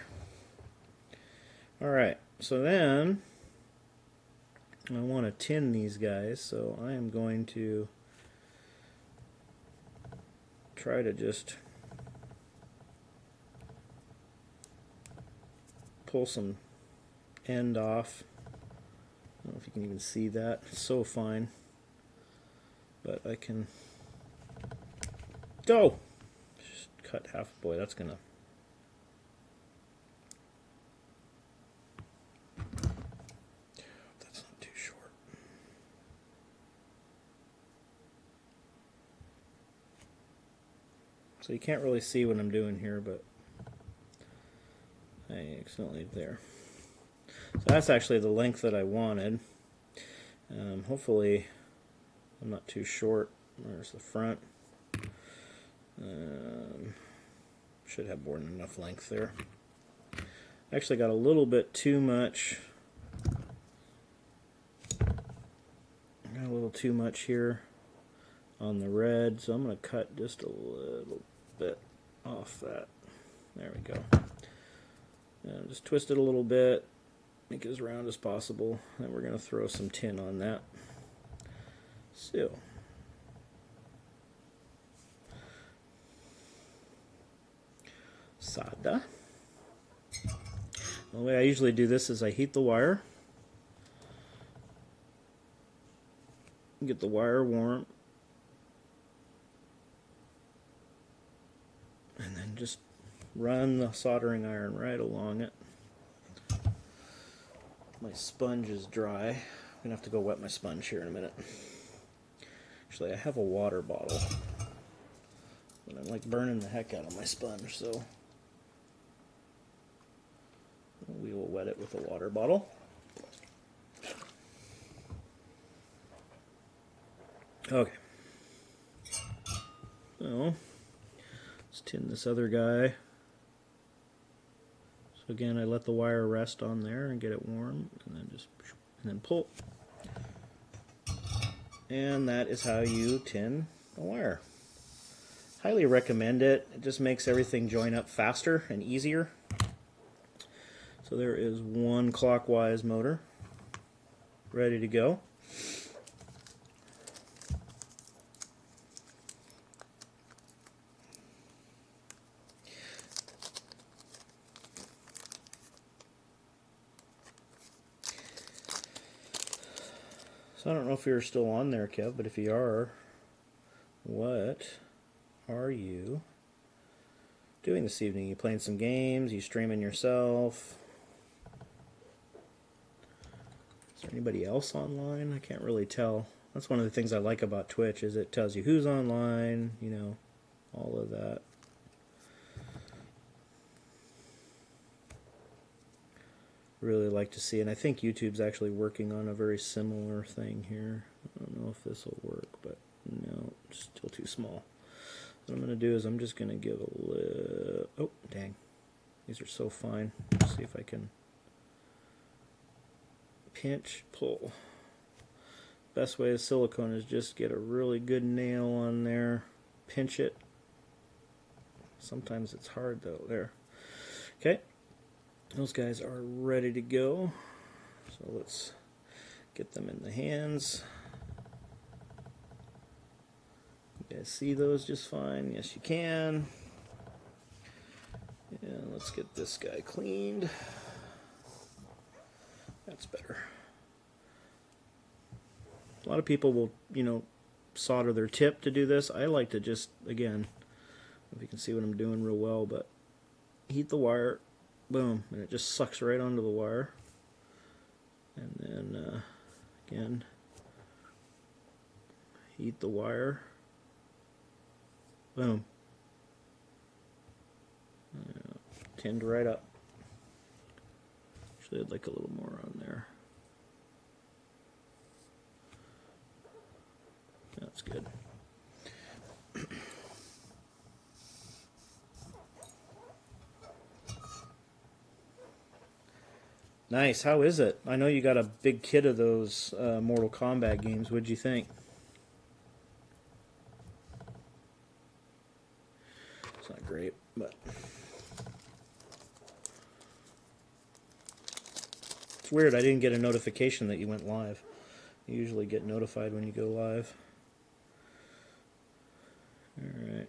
Alright, so then I want to tin these guys, so I am going to try to just pull some end off. I don't know if you can even see that. It's so fine. But I can go. Just cut half. Boy, that's gonna. That's not too So you can't really see what I'm doing here, but I accidentally there. So that's actually the length that I wanted. Hopefully I'm not too short. There's the front. Should have more than enough length there. Actually got a little bit too much. Got a little too much here on the red, so I'm going to cut just a little bit off that. There we go. And just twist it a little bit, make it as round as possible. Then we're going to throw some tin on that. So, solder. The way I usually do this is I heat the wire, get the wire warm, and then just run the soldering iron right along it. My sponge is dry. I'm going to have to go wet my sponge here in a minute. Actually, I have a water bottle, but I'm like burning the heck out of my sponge, so we will wet it with a water bottle. Okay. So, let's tin this other guy. So again, I let the wire rest on there and get it warm, and then pull. And that is how you tin a wire. Highly recommend it. It just makes everything join up faster and easier. So there is one clockwise motor ready to go. So I don't know if you're still on there, Kev, but if you are, what are you doing this evening? You playing some games? You streaming yourself? Is there anybody else online? I can't really tell. That's one of the things I like about Twitch, is it tells you who's online, you know, all of that. Really like to see, and I think YouTube's actually working on a very similar thing here. I don't know if this will work, but no, it's still too small. What I'm going to do is I'm just going to give a little... Oh, dang. These are so fine. Let's see if I can pinch, pull. Best way of silicone is just get a really good nail on there, pinch it. Sometimes it's hard though. There. Okay. Those guys are ready to go. So let's get them in the hands. You guys see those just fine? Yes, you can. And let's get this guy cleaned. That's better. A lot of people will, you know, solder their tip to do this. I like to just, again, if you can see what I'm doing real well, but heat the wire, boom, and it just sucks right onto the wire. And then, again, heat the wire, boom. Tinned right up. Actually, I'd like a little more on there. That's good. Nice. How is it? I know you got a big kit of those Mortal Kombat games. What'd you think? It's not great, but it's weird. I didn't get a notification that you went live. You usually get notified when you go live. All right.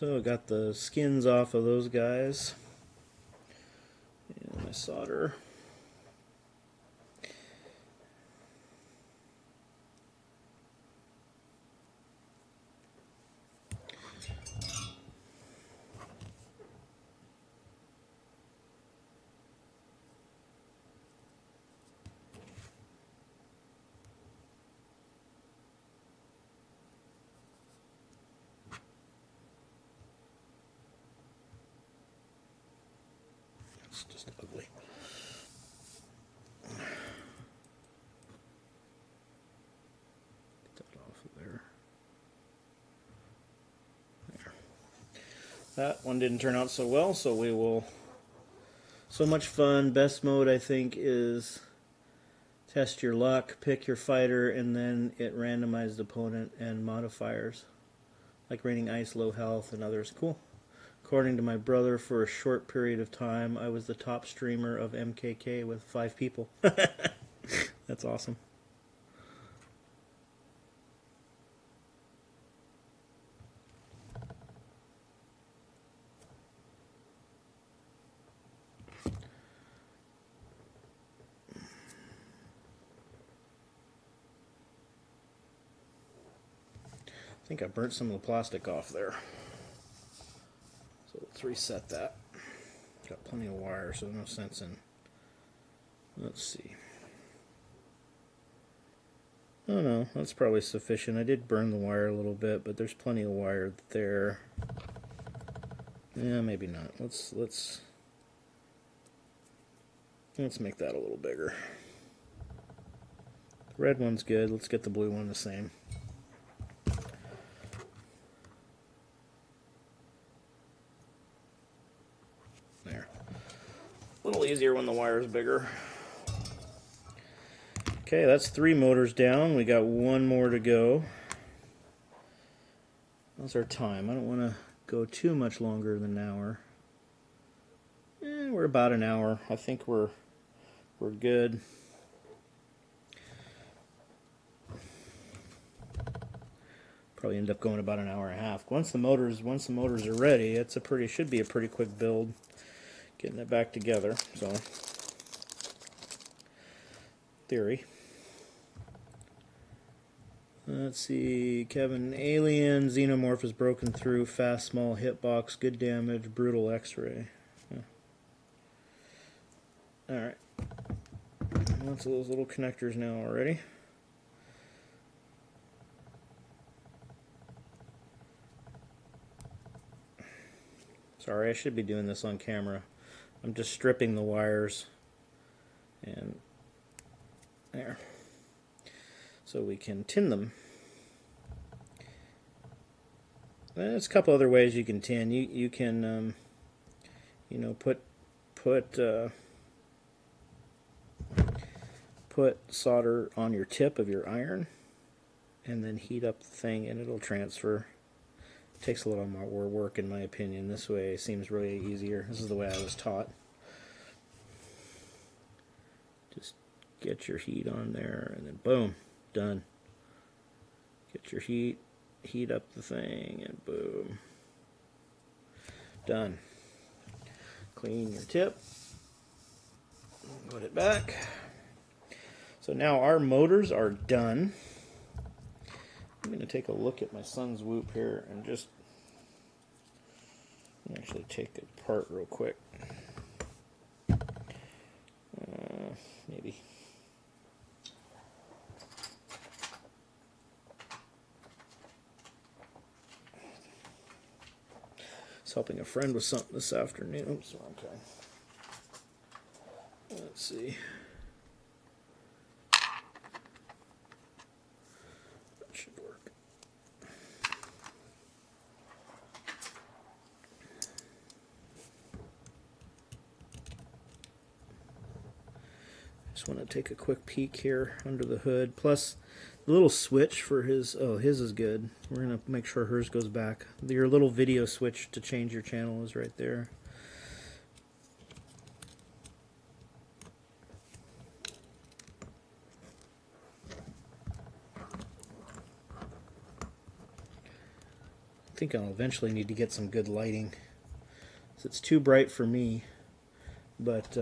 So I got the skins off of those guys. And my solder. It's just ugly. Get that off of there. There. That one didn't turn out so well, so we will... So much fun. Best mode, I think, is test your luck, pick your fighter, and then it randomized opponent and modifiers. Like raining ice, low health, and others. Cool. According to my brother, for a short period of time, I was the top streamer of MKK with 5 people. That's awesome. I think I burnt some of the plastic off there. So let's reset that. Got plenty of wire, so no sense in... Let's see. Oh no, that's probably sufficient. I did burn the wire a little bit, but there's plenty of wire there. Yeah, maybe not. Let's make that a little bigger. The red one's good. Let's get the blue one the same. There. A little easier when the wire is bigger. Okay, that's 3 motors down. We got 1 more to go. How's our time? I don't want to go too much longer than an hour. We're about an hour. I think we're good. Probably end up going about an hour and a half. Once the motors are ready, should be a pretty quick build. Getting it back together. So, theory. Let's see, Kevin. Alien, Xenomorph is broken through, fast, small hitbox, good damage, brutal X-ray. Alright. Lots of those little connectors now already. Sorry, I should be doing this on camera. I'm just stripping the wires. And there. So we can tin them. There's a couple other ways you can tin. You can, you know, put solder on your tip of your iron, and then heat up the thing, and it'll transfer. It takes a little more work, in my opinion. This way seems really easier. This is the way I was taught. Just get your heat on there, and then boom. Done. Get your heat up the thing, and boom. Done. Clean your tip. Put it back. So now our motors are done. I'm going to take a look at my son's whoop here and just actually take it apart real quick. Maybe. Helping a friend with something this afternoon. So, okay. Let's see. That should work. Just want to take a quick peek here under the hood. Plus, the little switch for his, oh, his is good. We're going to make sure hers goes back. Your little video switch to change your channel is right there. I think I'll eventually need to get some good lighting. So it's too bright for me, but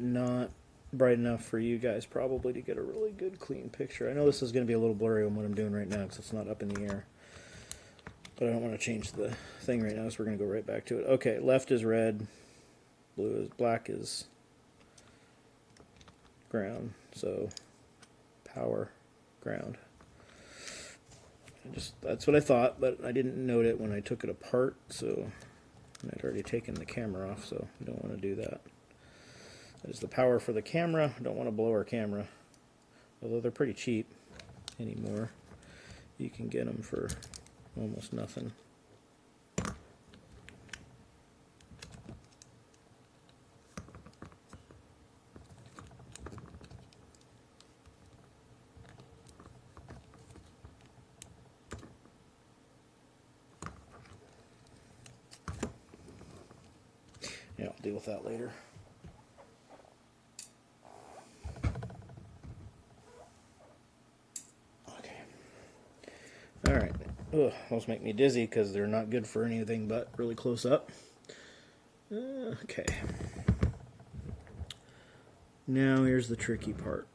not bright enough for you guys probably to get a really good clean picture. I know this is going to be a little blurry on what I'm doing right now because it's not up in the air, but I don't want to change the thing right now, so we're going to go right back to it. Okay, left is red, black is ground, so power, ground. That's what I thought, but I didn't note it when I took it apart, so I'd already taken the camera off, so I don't want to do that. That is the power for the camera. I don't want to blow our camera, although they're pretty cheap anymore. You can get them for almost nothing. Yeah, I'll deal with that later. Okay. Alright. Those make me dizzy because they're not good for anything but really close up. Okay. Now here's the tricky part.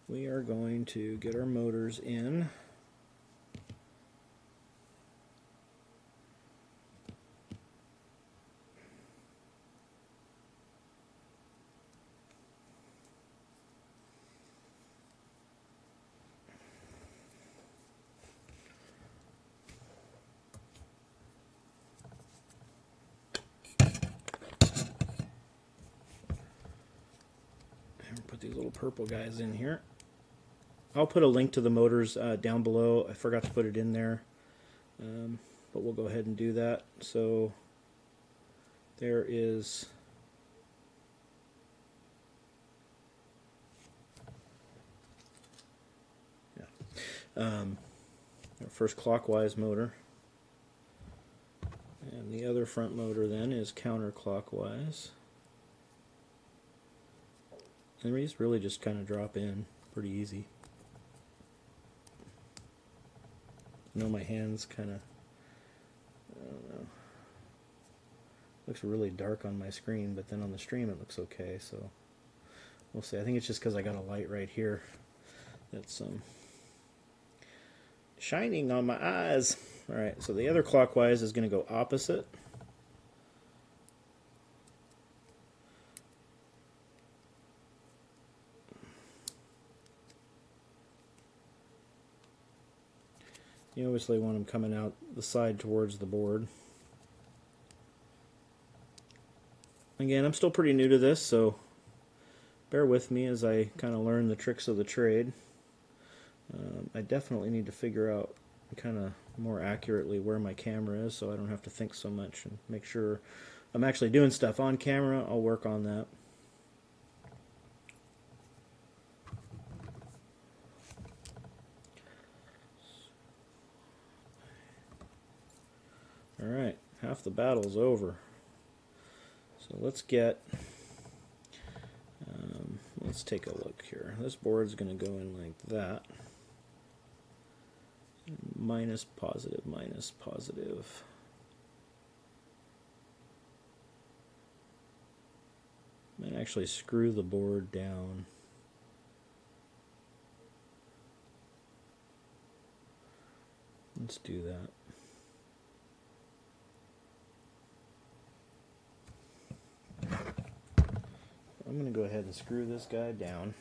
We are going to get our motors in. Put these little purple guys in here. I'll put a link to the motors down below. I forgot to put it in there, but we'll go ahead and do that. So there is our first clockwise motor, and the other front motor then is counterclockwise. And these really just kind of drop in pretty easy. I know my hands kind of, I don't know, looks really dark on my screen, but then on the stream it looks okay, so we'll see. I think it's just because I got a light right here that's shining on my eyes. Alright, so the other clockwise is going to go opposite. You obviously want them coming out the side towards the board. Again, I'm still pretty new to this, so bear with me as I kind of learn the tricks of the trade. I definitely need to figure out kind of more accurately where my camera is so I don't have to think so much, and make sure I'm actually doing stuff on camera. I'll work on that. Alright, half the battle's over. So let's take a look here. This board's going to go in like that. Minus, positive, minus, positive. Might actually screw the board down. Let's do that. I'm going to go ahead and screw this guy down.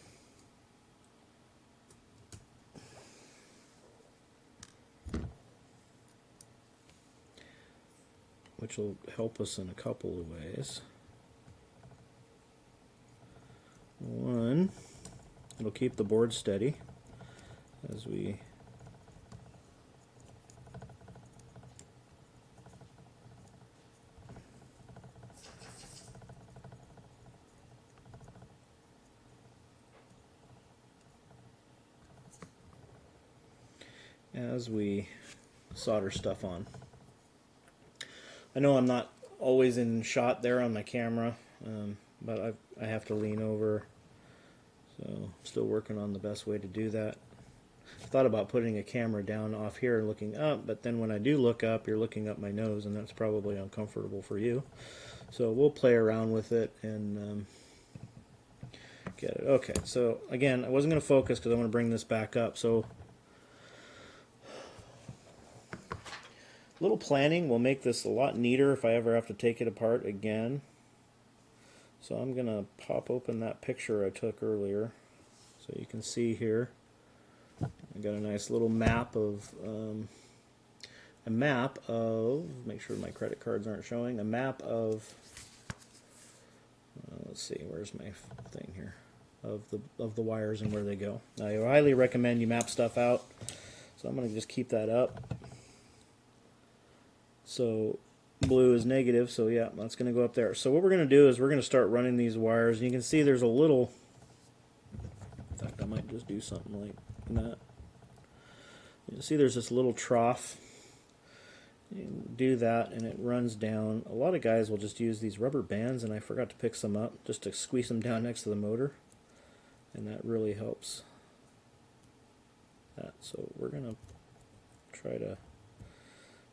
Which will help us in a couple of ways. One, it'll keep the board steady as we solder stuff on. I know I'm not always in shot there on my camera, but I have to lean over, so I'm still working on the best way to do that. thought about putting a camera down off here and looking up, but then when I do look up, you're looking up my nose, and that's probably uncomfortable for you. So we'll play around with it and get it. Okay, so again, I wasn't going to focus because I want to bring this back up. So a little planning will make this a lot neater if I ever have to take it apart again. So I'm going to pop open that picture I took earlier so you can see here. I got a nice little map of make sure my credit cards aren't showing, a map of let's see, where's my thing here, of the wires and where they go. I highly recommend you map stuff out, so I'm going to just keep that up. So blue is negative, so yeah, that's going to go up there. So what we're going to do is we're going to start running these wires, and you can see there's a little, in fact I might just do something like that. You see there's this little trough. You do that and it runs down. A lot of guys will just use these rubber bands, and I forgot to pick some up just to squeeze them down next to the motor, and that really helps that. So we're going to try to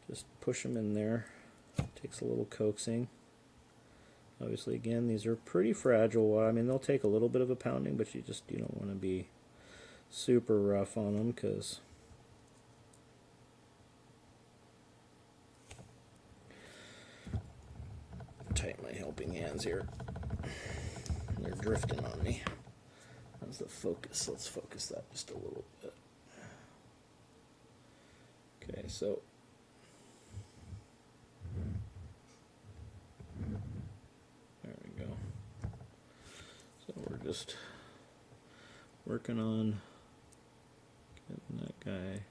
just push them in there. Takes a little coaxing. Obviously, again, these are pretty fragile. I mean, they'll take a little bit of a pounding, but you don't want to be super rough on them, because tighten my helping hands here. They're drifting on me. How's the focus? Let's focus that just a little bit. Okay, so there we go. So we're just working on getting that guy.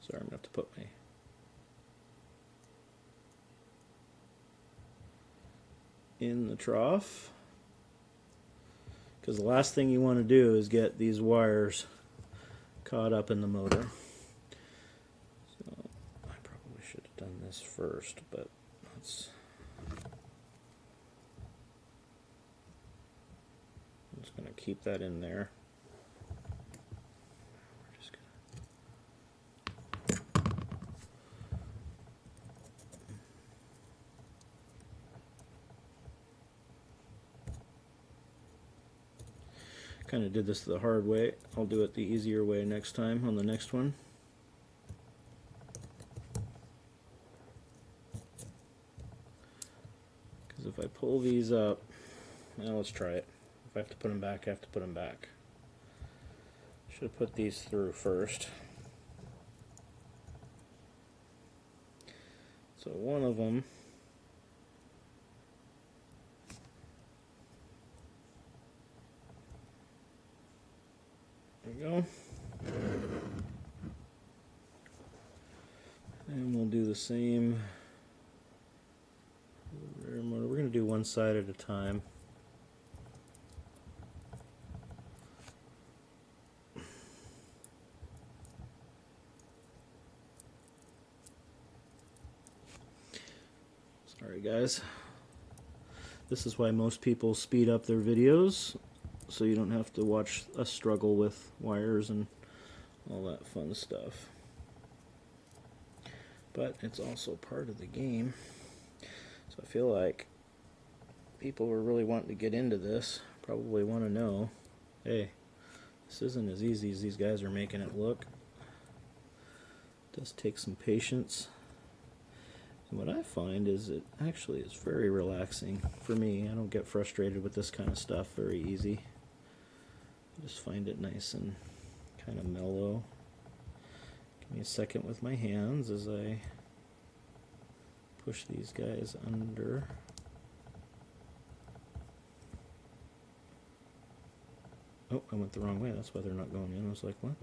Sorry, I'm going to have to put my in the trough, because the last thing you want to do is get these wires caught up in the motor. So I probably should have done this first, but I'm just going to keep that in there. Kind of did this the hard way. I'll do it the easier way next time on the next one. Because if I pull these up, now let's try it. If I have to put them back, I have to put them back. Should have put these through first. So one of them, there we go. And we'll do the same. We're going to do one side at a time. Sorry guys. This is why most people speed up their videos, so you don't have to watch us struggle with wires and all that fun stuff. But it's also part of the game. So I feel like people who are really wanting to get into this probably want to know, hey, this isn't as easy as these guys are making it look. It does take some patience. And what I find is it actually is very relaxing for me. I don't get frustrated with this kind of stuff very easy. I just find it nice and kind of mellow. Give me a second with my hands as I push these guys under. Oh, I went the wrong way. That's why they're not going in. I was like, what?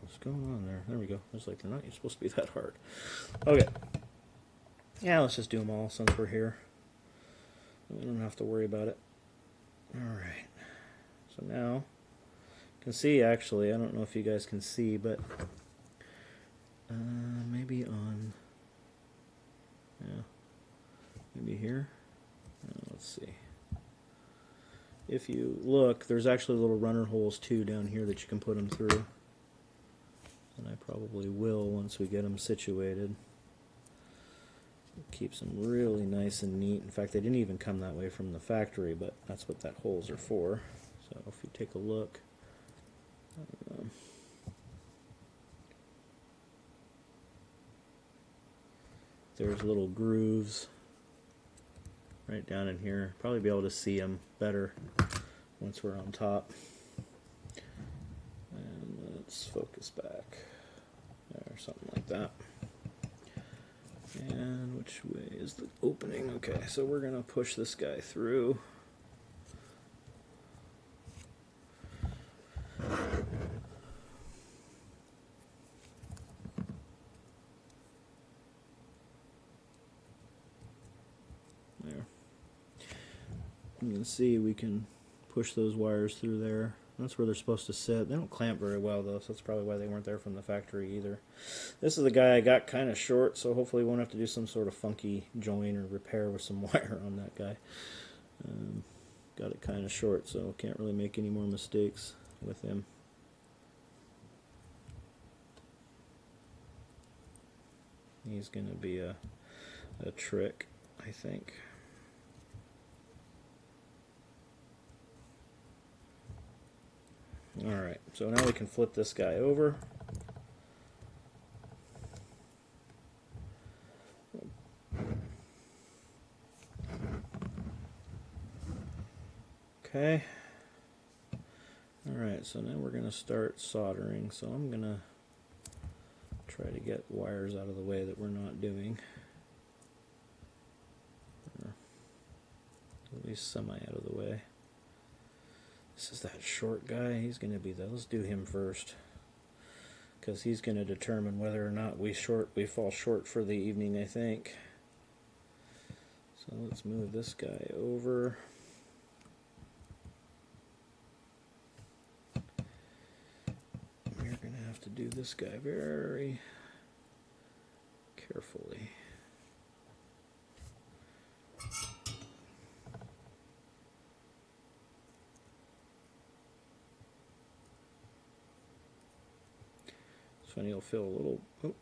What's going on there? There we go. I was like, they're not supposed to be that hard. Okay. Yeah, let's just do them all since we're here. We don't have to worry about it. Alright. So now, you can see actually, I don't know if you guys can see, but maybe on, yeah, maybe here. Let's see. if you look, there's actually little runner holes too down here that you can put them through. And I probably will once we get them situated. It keeps them really nice and neat. In fact, they didn't even come that way from the factory, but that's what that holes are for. So if you take a look, there's little grooves right down in here. Probably be able to see them better once we're on top. And let's focus back or something like that. And which way is the opening? Okay, so we're going to push this guy through. There. You can see we can push those wires through there. That's where they're supposed to sit. They don't clamp very well though, so that's probably why they weren't there from the factory either. This is the guy I got kind of short, so hopefully we won't have to do some sort of funky join or repair with some wire on that guy. Got it kind of short, so can't really make any more mistakes with him. He's going to be a trick, I think. Alright, so now we can flip this guy over. Okay. Alright, so now we're going to start soldering. So I'm going to try to get wires out of the way that we're not doing. Or at least semi out of the way. This is that short guy. He's going to be the, let's do him first, because he's going to determine whether or not we fall short for the evening, I think. So let's move this guy over. We're going to have to do this guy very carefully. This one you'll feel a little, oh.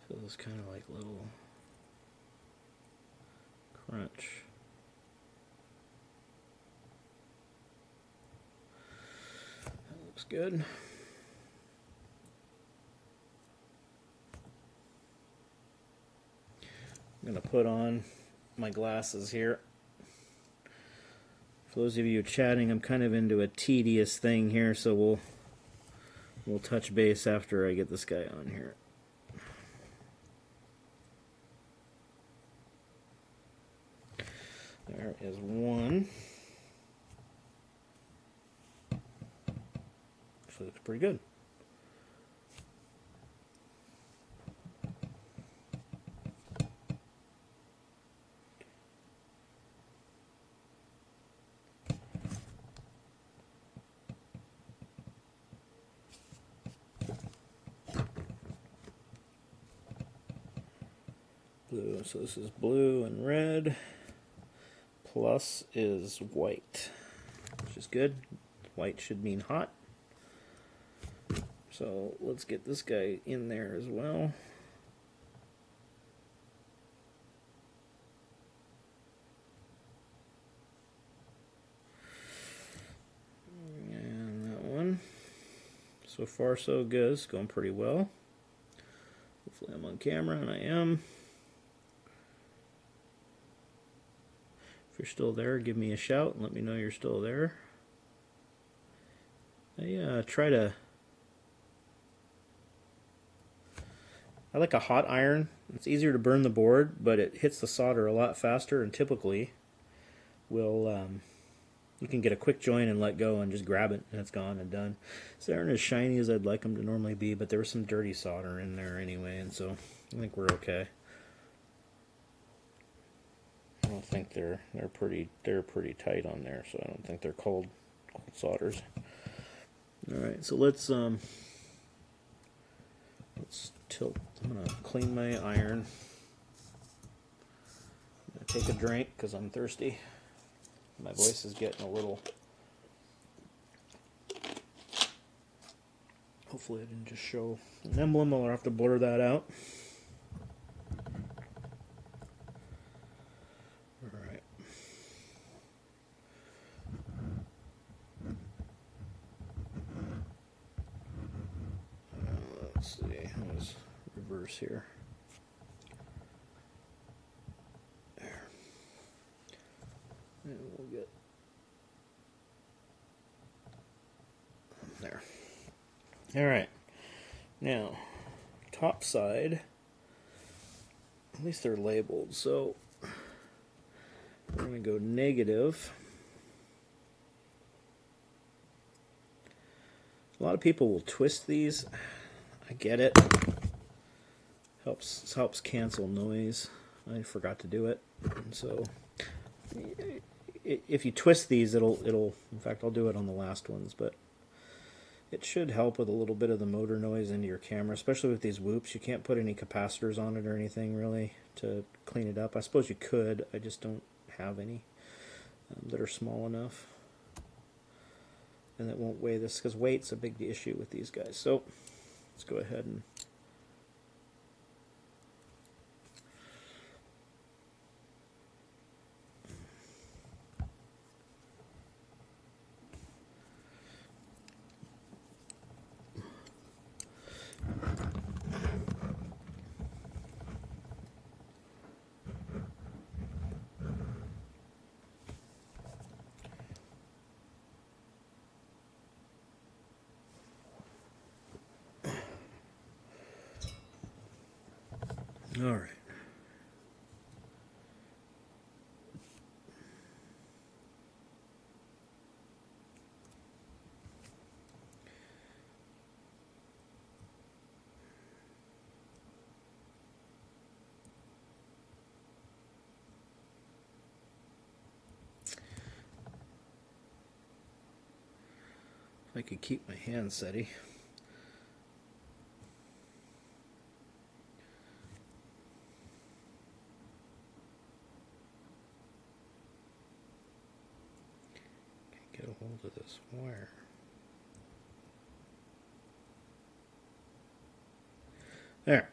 Feels kind of like little crunch. That looks good. I'm going to put on my glasses here. For those of you chatting, I'm kind of into a tedious thing here, so we'll touch base after I get this guy on here. There is one. Actually looks pretty good. Blue, so this is blue and red. Plus is white, which is good. White should mean hot. So let's get this guy in there as well. And that one. So far so good. It's going pretty well. Hopefully I'm on camera, and I am. If you're still there, give me a shout and let me know you're still there. I like a hot iron. It's easier to burn the board, but it hits the solder a lot faster, and typically will you can get a quick join and let go and just grab it and it's gone and done. So they aren't as shiny as I'd like them to normally be, but there was some dirty solder in there anyway, and so I think we're okay. I don't think they're pretty tight on there, so I don't think they're cold solders. All right, so let's tilt. I'm gonna clean my iron. take a drink because I'm thirsty. My voice is getting a little... Hopefully I didn't just show an emblem. I'll have to blur that out. Alright. Let's see. Let's reverse here. There. And we'll get... There. Alright, now, top side, at least they're labeled, so we're going to go negative. A lot of people will twist these. I get it. Helps cancel noise. I forgot to do it, and so if you twist these, it'll. In fact, I'll do it on the last ones, but it should help with a little bit of the motor noise into your camera, especially with these whoops. You can't put any capacitors on it or anything really to clean it up. I suppose you could. I just don't have any that are small enough and that won't weigh this, because weight's a big issue with these guys. So let's go ahead and all right. If I could keep my hand steady. Get a hold of this wire. There.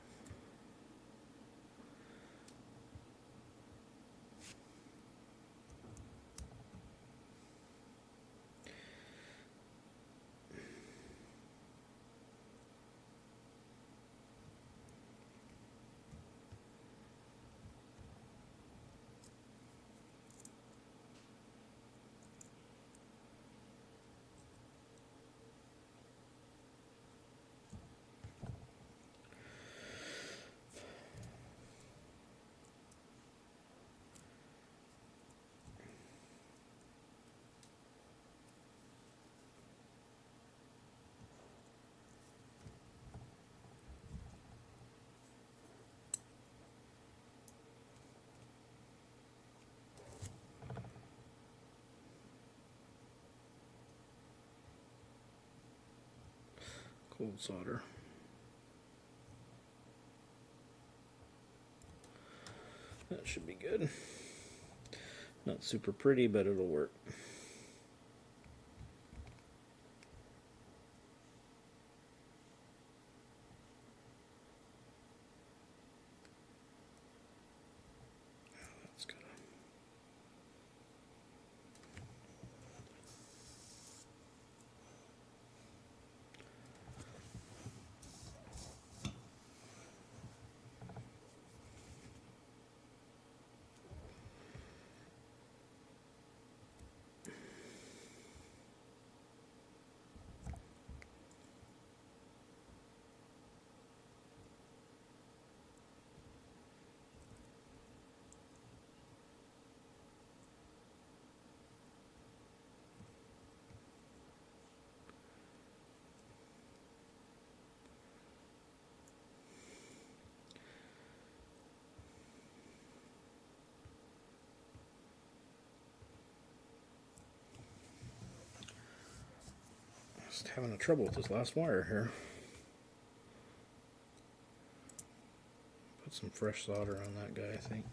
Cold solder. That should be good. Not super pretty, but it'll work. That's good. Just having a trouble with this last wire here. Put some fresh solder on that guy, I think.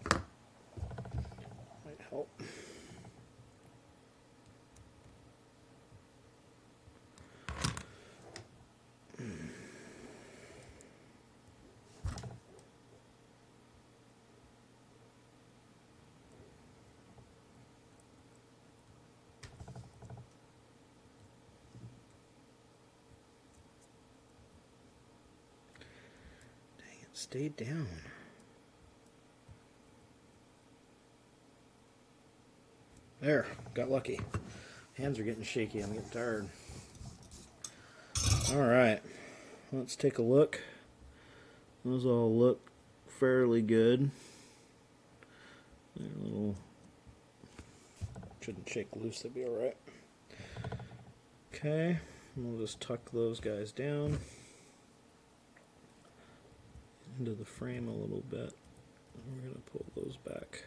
Stay down. There, got lucky. Hands are getting shaky, I'm getting tired. Alright, let's take a look. Those all look fairly good. They're a little, shouldn't shake loose, that'd be alright. Okay, we'll just tuck those guys down into the frame a little bit. We're going to pull those back.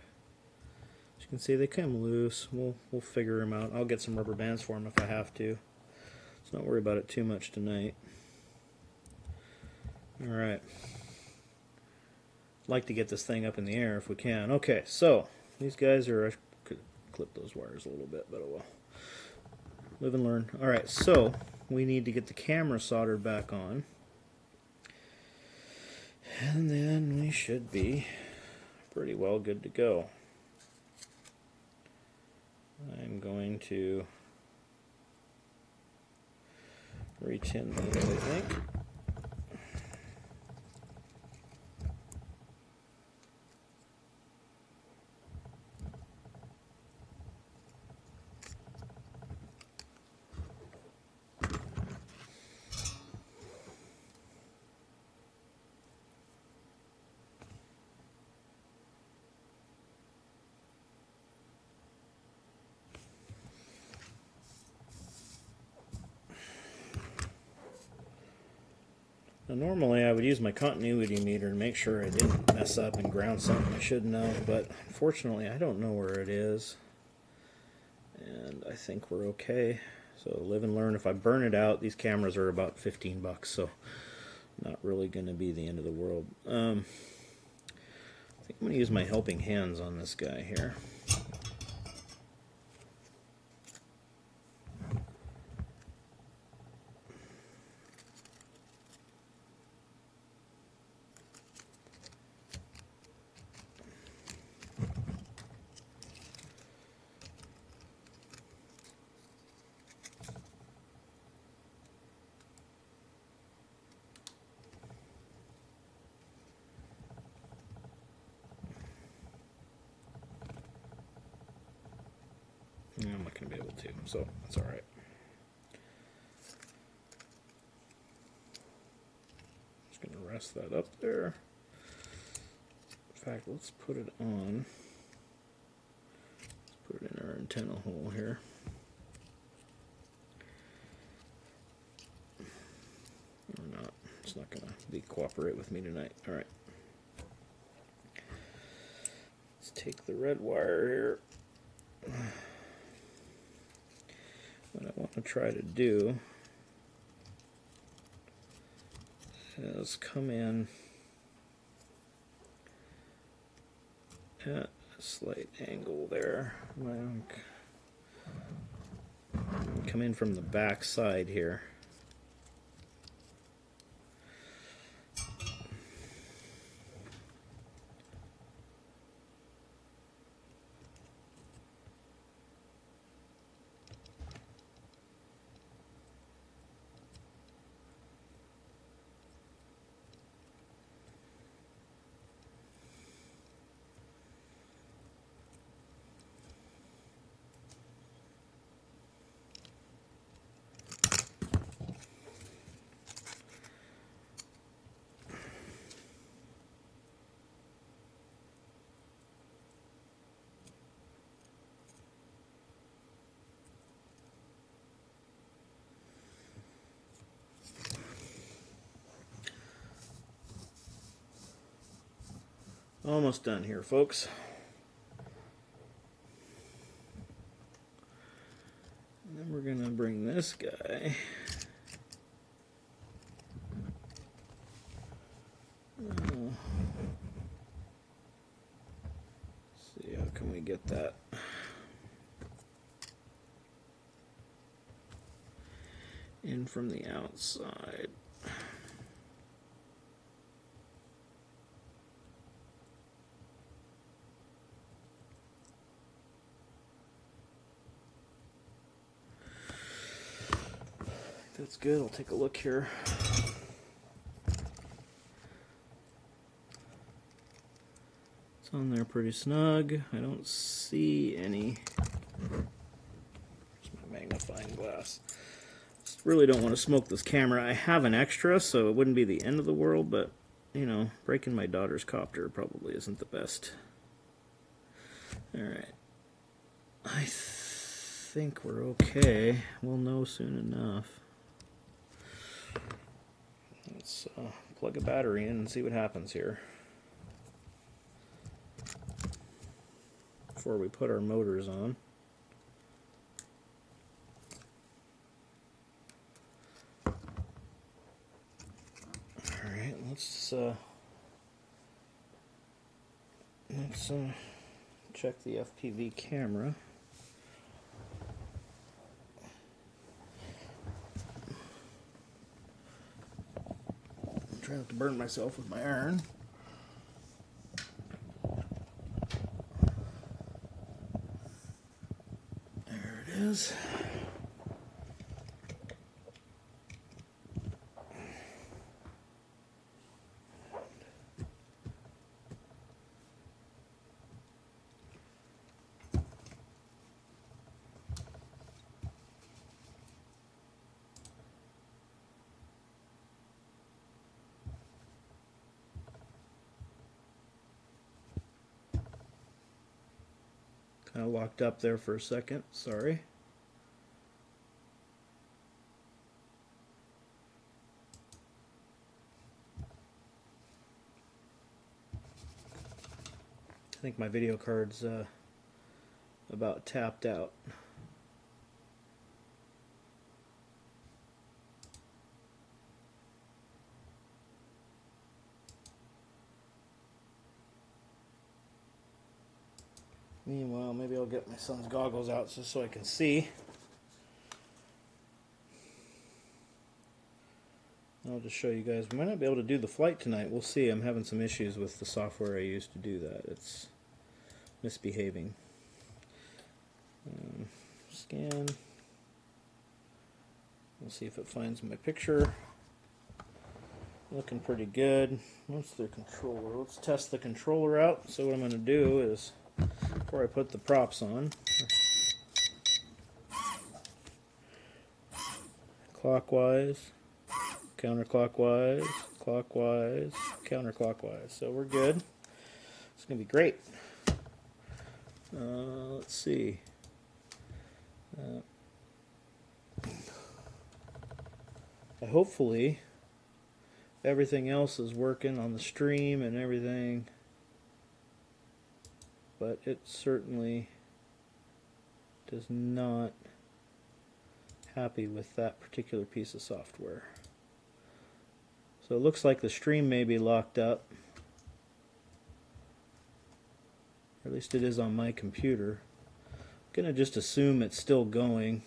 As you can see, they come loose. We'll figure them out. I'll get some rubber bands for them if I have to. Let's not worry about it too much tonight. Alright. Like to get this thing up in the air if we can. Okay, so these guys are, I could clip those wires a little bit, but oh well. Live and learn. Alright, so we need to get the camera soldered back on. And then we should be pretty well good to go. I'm going to re-tin these, I think. Now, normally I would use my continuity meter to make sure I didn't mess up and ground something I shouldn't have, but unfortunately I don't know where it is. And I think we're okay. So live and learn. If I burn it out, these cameras are about 15 bucks, so not really going to be the end of the world. I think I'm going to use my helping hands on this guy here. I'm not going to be able to, so that's alright. Just going to rest that up there. In fact, let's put it on. Let's put it in our antenna hole here. Or not. It's not going to cooperate with me tonight. Alright. Let's take the red wire here. What I want to try to do is come in at a slight angle there. Come in from the back side here. Almost done here, folks. And then we're going to bring this guy see how can we get that in from the outside. That's good. I'll take a look here. It's on there pretty snug. I don't see any. Here's my magnifying glass. Just really don't want to smoke this camera. I have an extra, so it wouldn't be the end of the world, but, you know, breaking my daughter's copter probably isn't the best. Alright. I think we're okay. We'll know soon enough. Let's plug a battery in and see what happens here before we put our motors on. Alright, let's check the FPV camera. I'm trying not to burn myself with my iron. There it is. Kind of locked up there for a second, sorry. I think my video card's about tapped out. Meanwhile, maybe I'll get my son's goggles out just so I can see. I'll just show you guys. We might not be able to do the flight tonight. We'll see. I'm having some issues with the software I used to do that. It's misbehaving. Scan. We'll see if it finds my picture. Looking pretty good. What's the controller? Let's test the controller out. So what I'm going to do is, before I put the props on, clockwise, counterclockwise, clockwise, counterclockwise. So we're good. It's going to be great. Let's see. Hopefully everything else is working on the stream and everything, but it certainly does not happy with that particular piece of software. So it looks like the stream may be locked up, or at least it is on my computer. I'm gonna just assume it's still going.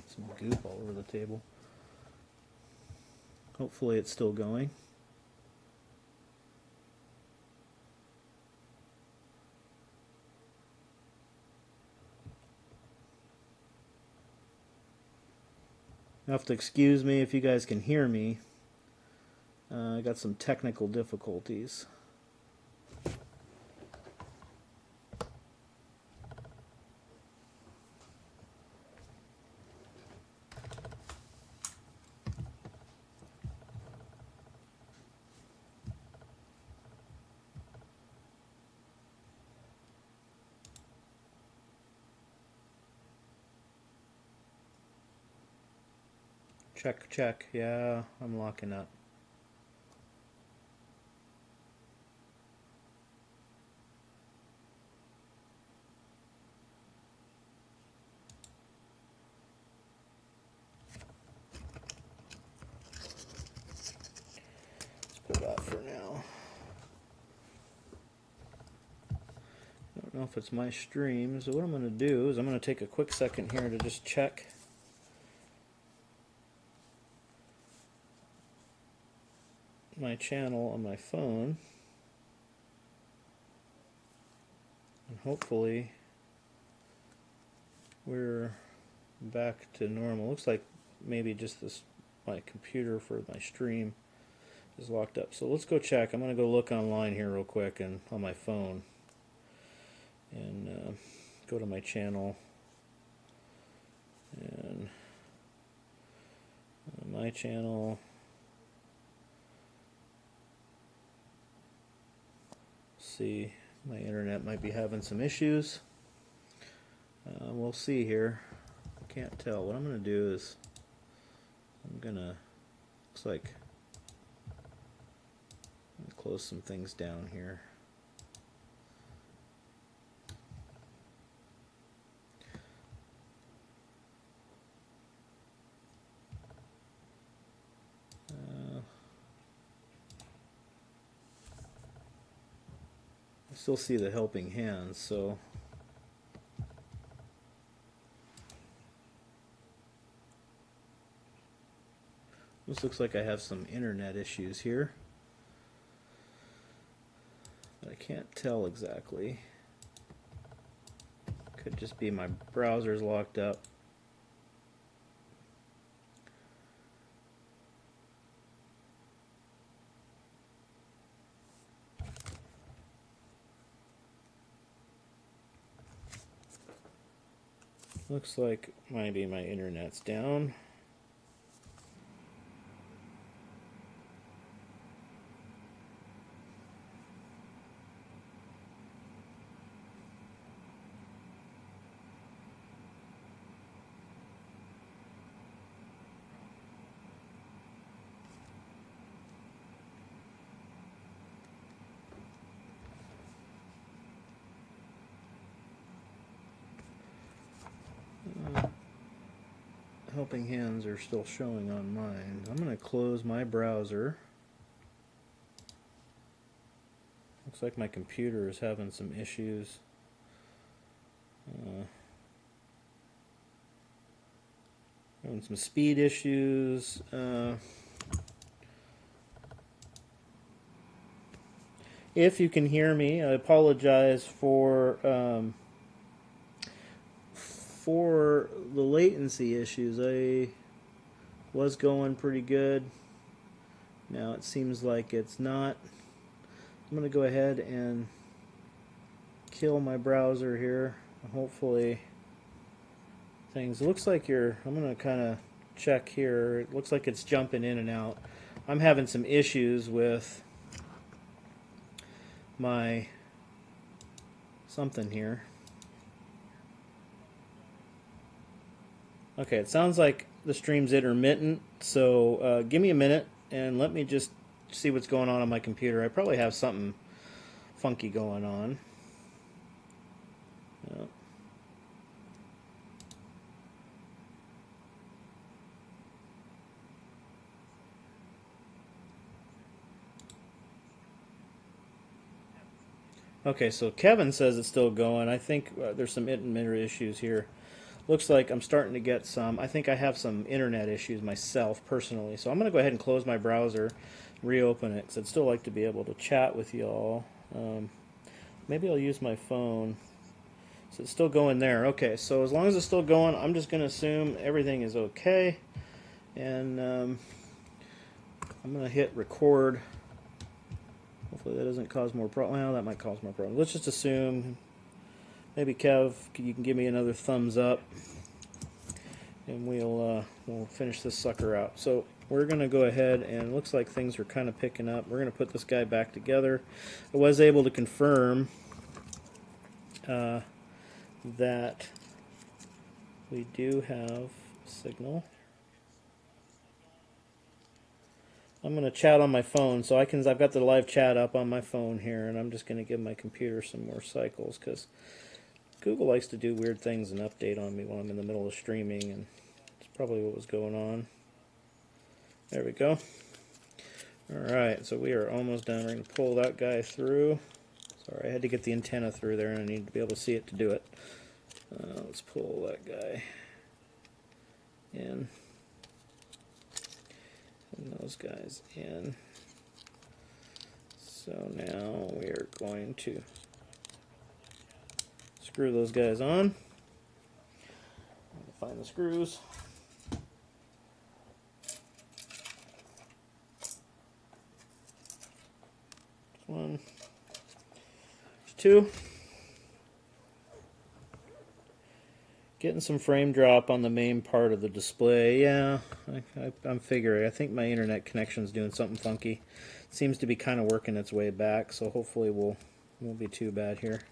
Some goop all over the table. Hopefully it's still going. You have to excuse me if you guys can hear me. I got some technical difficulties. Check, check. Yeah, I'm locking up. Let's pull that for now. I don't know if it's my stream, so what I'm going to do is I'm going to take a quick second here to just check my channel on my phone, and hopefully we're back to normal. Looks like maybe just this my computer for my stream is locked up. So let's go check. I'm going to go look online here real quick and on my phone and go to my channel and my channel. See, my internet might be having some issues. We'll see here. Can't tell. What I'm going to do is I'm going to, looks like, I'm going to close some things down here. I still see the helping hands, so this looks like I have some internet issues here, but I can't tell exactly. Could just be my browser's locked up. Looks like maybe my internet's down. Helping hands are still showing on mine. I'm going to close my browser. Looks like my computer is having some issues. Having some speed issues. If you can hear me, I apologize for the latency issues. I was going pretty good. Now it seems like it's not. I'm going to go ahead and kill my browser here. Hopefully things. It looks like I'm going to kind of check here. It looks like it's jumping in and out. I'm having some issues with my something here. Okay, it sounds like the stream's intermittent, so give me a minute and let me just see what's going on my computer. I probably have something funky going on. Yep. Okay, so Kevin says it's still going. I think there's some intermittent issues here. Looks like I'm starting to get some. I think I have some internet issues myself personally. So I'm going to go ahead and close my browser, reopen it, because I'd still like to be able to chat with y'all. Maybe I'll use my phone. So it's still going there. Okay, so as long as it's still going, I'm just going to assume everything is okay. And I'm going to hit record. Hopefully that doesn't cause more problems. Well, that might cause more problems. Let's just assume. Maybe Kev, you can give me another thumbs up, and we'll finish this sucker out. So we're going to go ahead, and it looks like things are kind of picking up. We're going to put this guy back together. I was able to confirm that we do have signal. I'm going to chat on my phone, so I've got the live chat up on my phone here, and I'm just going to give my computer some more cycles because Google likes to do weird things and update on me while I'm in the middle of streaming, and it's probably what was going on. There we go. Alright, so we are almost done. We're going to pull that guy through. Sorry, I had to get the antenna through there, and I need to be able to see it to do it. Let's pull that guy in. And those guys in. So now we are going to screw those guys on. Find the screws. one. There's two. Getting some frame drop on the main part of the display. Yeah, I'm figuring. I think my internet connection's doing something funky. It seems to be kind of working its way back, so hopefully won't be too bad here.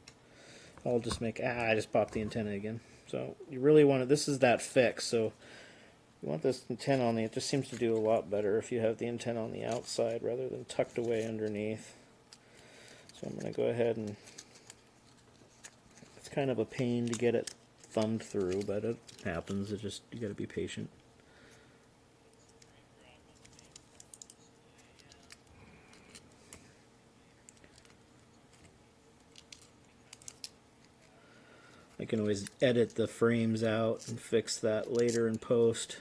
I'll just make... I just popped the antenna again. So you really want to... This is that fix, so you want this antenna on the... It just seems to do a lot better if you have the antenna on the outside rather than tucked away underneath. So I'm going to go ahead and... It's kind of a pain to get it thumbed through, but it happens. It just, you got to be patient. I can always edit the frames out and fix that later in post.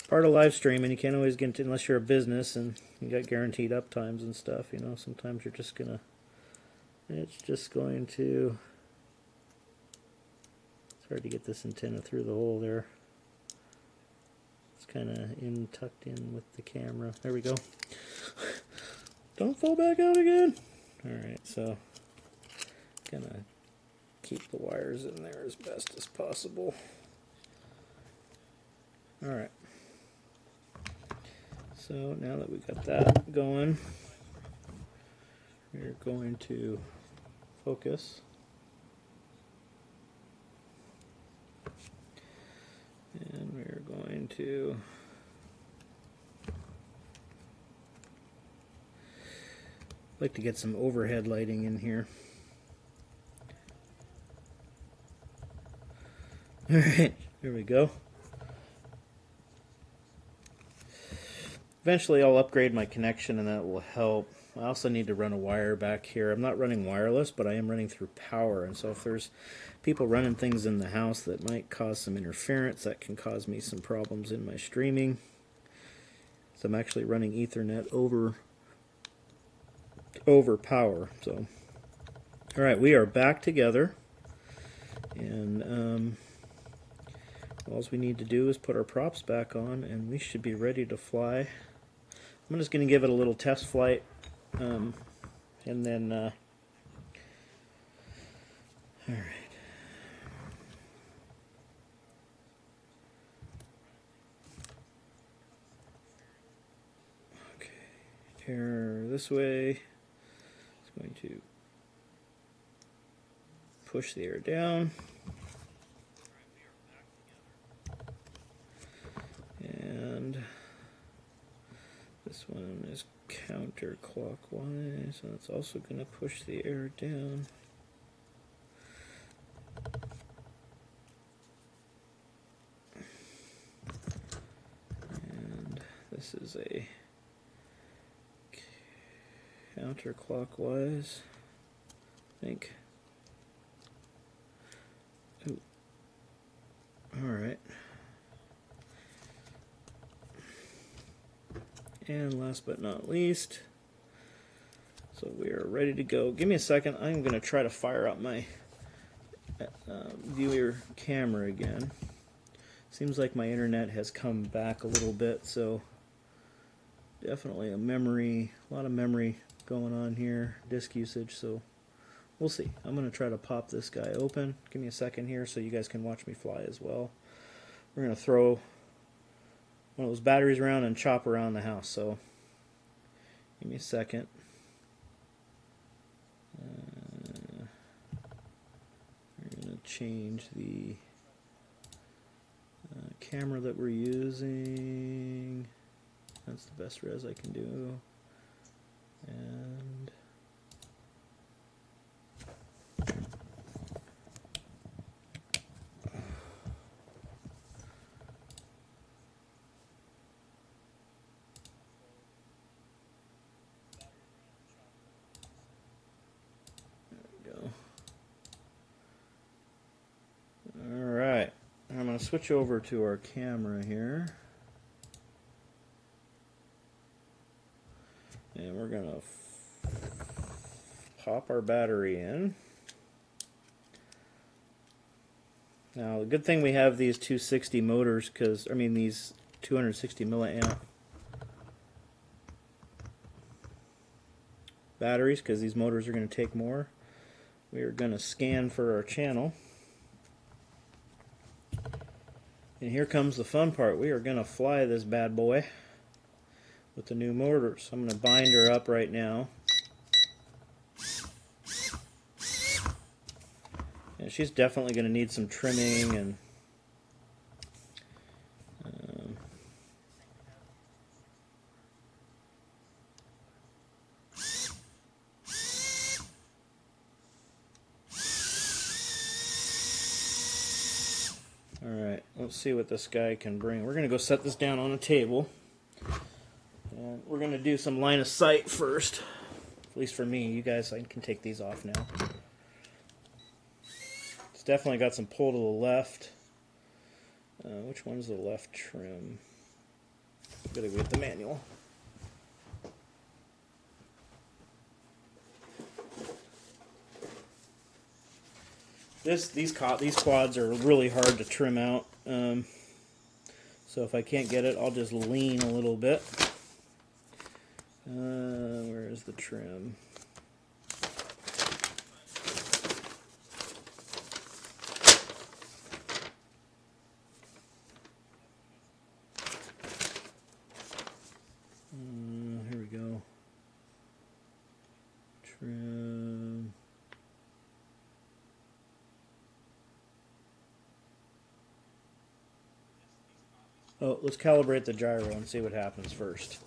Part of live streaming, you can't always get, unless you're a business and you got guaranteed uptimes and stuff, you know, sometimes you're just gonna, it's just going to, it's hard to get this antenna through the hole there. It's kind of tucked in with the camera. There we go. Don't fall back out again. Alright, so gonna keep the wires in there as best as possible. Alright. So now that we got that going, we're going to focus. And we're going to like to get some overhead lighting in here. Alright, here we go. Eventually I'll upgrade my connection and that will help. I also need to run a wire back here. I'm not running wireless, but I am running through power, and so if there's people running things in the house that might cause some interference, that can cause me some problems in my streaming. So I'm actually running Ethernet over power. So, all right, we are back together, and all we need to do is put our props back on, and we should be ready to fly. I'm just going to give it a little test flight, and then, all right. Okay, air this way. It's going to push the air down. And this one is counterclockwise, so it's also going to push the air down. And this is a counterclockwise, I think. Ooh. All right. And last but not least, so we are ready to go. Give me a second. I'm going to try to fire up my viewer camera again. Seems like my internet has come back a little bit, so definitely a lot of memory going on here, disk usage, so we'll see. I'm going to try to pop this guy open. Give me a second here so you guys can watch me fly as well. We're going to throw one of those batteries around and chop around the house, so give me a second. We're going to change the camera that we're using. That's the best res I can do. And switch over to our camera here, and we're going to pop our battery in. Now the good thing we have these 260 motors, these 260 milliamp batteries because these motors are going to take more. We are going to scan for our channel. And here comes the fun part. We are going to fly this bad boy with the new motors. I'm going to bind her up right now. And she's definitely going to need some trimming and alright, let's see what this guy can bring. We're going to go set this down on a table. And we're going to do some line of sight first. At least for me. You guys, I can take these off now. It's definitely got some pull to the left. Which one's the left trim? Gotta go get the manual. These quads are really hard to trim out. So if I can't get it, I'll just lean a little bit. Where is the trim? Here we go. Trim. Oh, let's calibrate the gyro and see what happens first.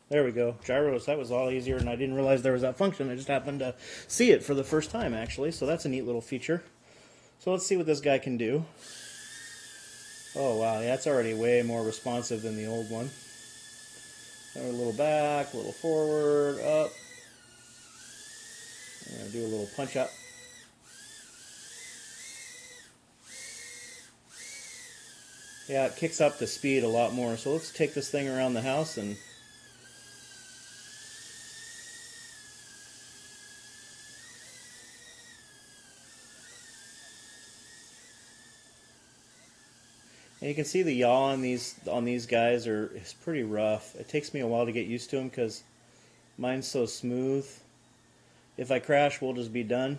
There we go. Gyros, that was all easier, and I didn't realize there was that function. I just happened to see it for the first time, actually, so that's a neat little feature. So let's see what this guy can do. Oh, wow, that's already way more responsive than the old one. A little back, a little forward, up. I'm going to do a little punch up. Yeah, it kicks up the speed a lot more. So let's take this thing around the house and you can see the yaw on these guys is pretty rough. It takes me a while to get used to them because mine's so smooth. If I crash, we'll just be done.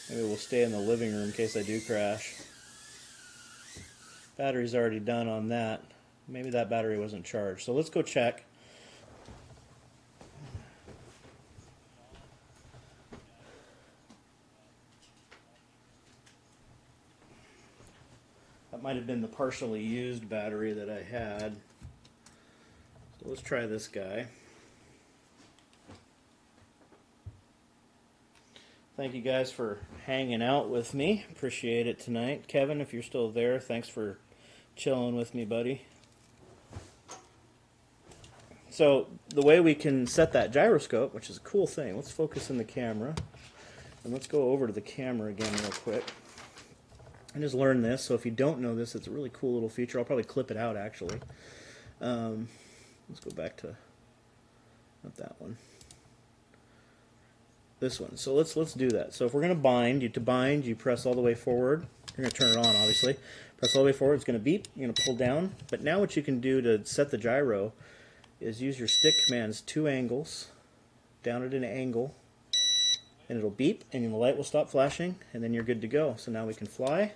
Maybe we'll stay in the living room in case I do crash. Battery's already done on that. Maybe that battery wasn't charged. So let's go check. That might have been the partially used battery that I had. So let's try this guy. Thank you guys for hanging out with me. Appreciate it tonight. Kevin, if you're still there, thanks for chilling with me, buddy. So the way we can set that gyroscope, which is a cool thing, let's focus in the camera. And let's go over to the camera again real quick. I just learned this, so if you don't know this, it's a really cool little feature. I'll probably clip it out, actually. Let's go back to, not that one. This one. So let's do that. So if we're going to bind, you press all the way forward. You're going to turn it on, obviously. Press all the way forward. It's going to beep. You're going to pull down. But now what you can do to set the gyro is use your stick commands, 2 angles, down at an angle, and it'll beep, and the light will stop flashing, and then you're good to go. So now we can fly,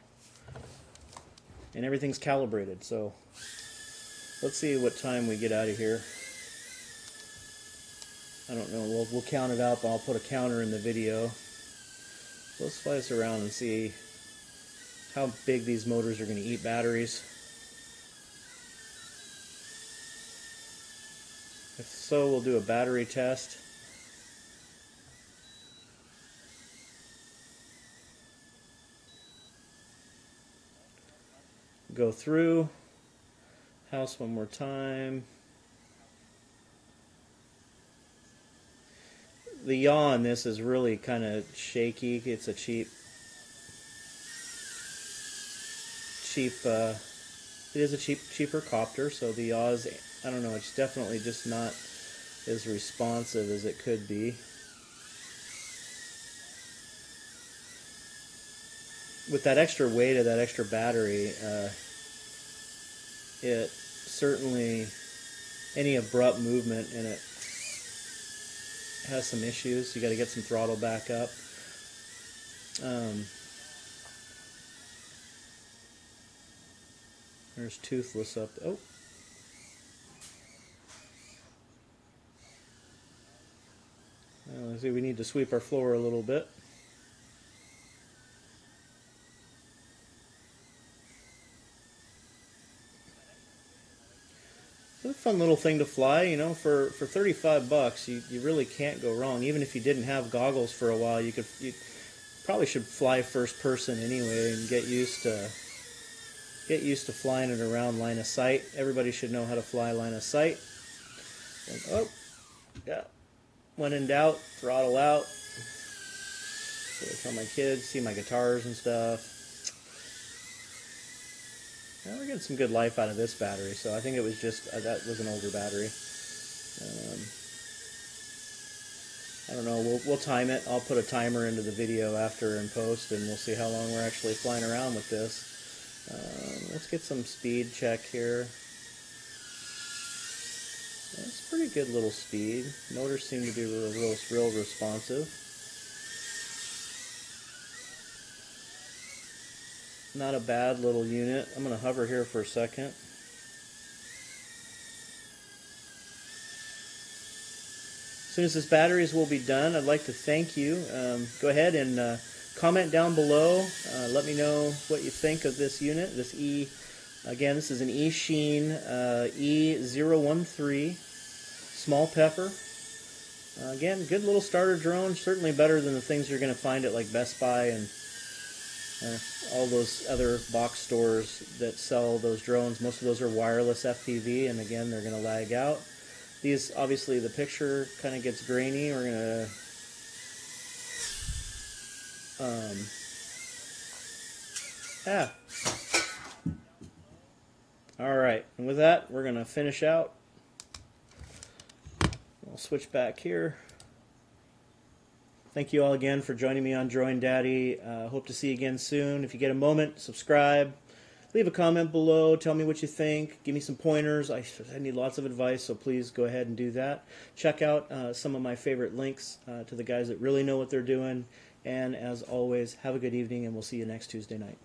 and everything's calibrated. So let's see what time we get out of here. I don't know, we'll count it up. I'll put a counter in the video. So let's fly this around and see how big these motors are going to eat batteries. If so, we'll do a battery test. Go through house one more time. the yaw on this is really kind of shaky. It's a it is a cheaper copter, so the yaw is, I don't know, it's definitely just not as responsive as it could be. With that extra weight of that extra battery, it certainly, any abrupt movement in it has some issues. You got to get some throttle back up. There's Toothless up. Oh. Let's see, we need to sweep our floor a little bit. It's a fun little thing to fly, you know. For 35 bucks, you really can't go wrong. Even if you didn't have goggles for a while, you probably should fly first person anyway and get used to flying it around line of sight. Everybody should know how to fly line of sight. And, oh, yeah. When in doubt, throttle out. So I tell my kids, see my guitars and stuff. Well, we're getting some good life out of this battery, so I think it was just, that was an older battery. I don't know, we'll time it. I'll put a timer into the video after in post, and we'll see how long we're actually flying around with this. Let's get some speed check here. That's pretty good little speed. Motors seem to be real responsive. Not a bad little unit. I'm going to hover here for a second. As soon as this batteries will be done, I'd like to thank you. Go ahead and comment down below. Let me know what you think of this unit. Again, this is an Eachine E013 Small Pepper. Again, good little starter drone. Certainly better than the things you're going to find at like Best Buy and all those other box stores that sell those drones. Most of those are wireless FPV, and again, they're going to lag out. These, obviously, the picture kind of gets grainy. We're going to... Alright, and with that, we're going to finish out. We'll switch back here. Thank you all again for joining me on Droid Daddy. Hope to see you again soon. If you get a moment, subscribe. Leave a comment below. Tell me what you think. Give me some pointers. I need lots of advice, so please go ahead and do that. Check out some of my favorite links to the guys that really know what they're doing. And as always, have a good evening, and we'll see you next Tuesday night.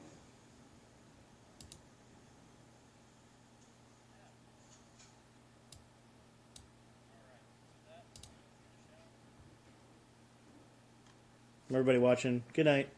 Everybody watching, good night.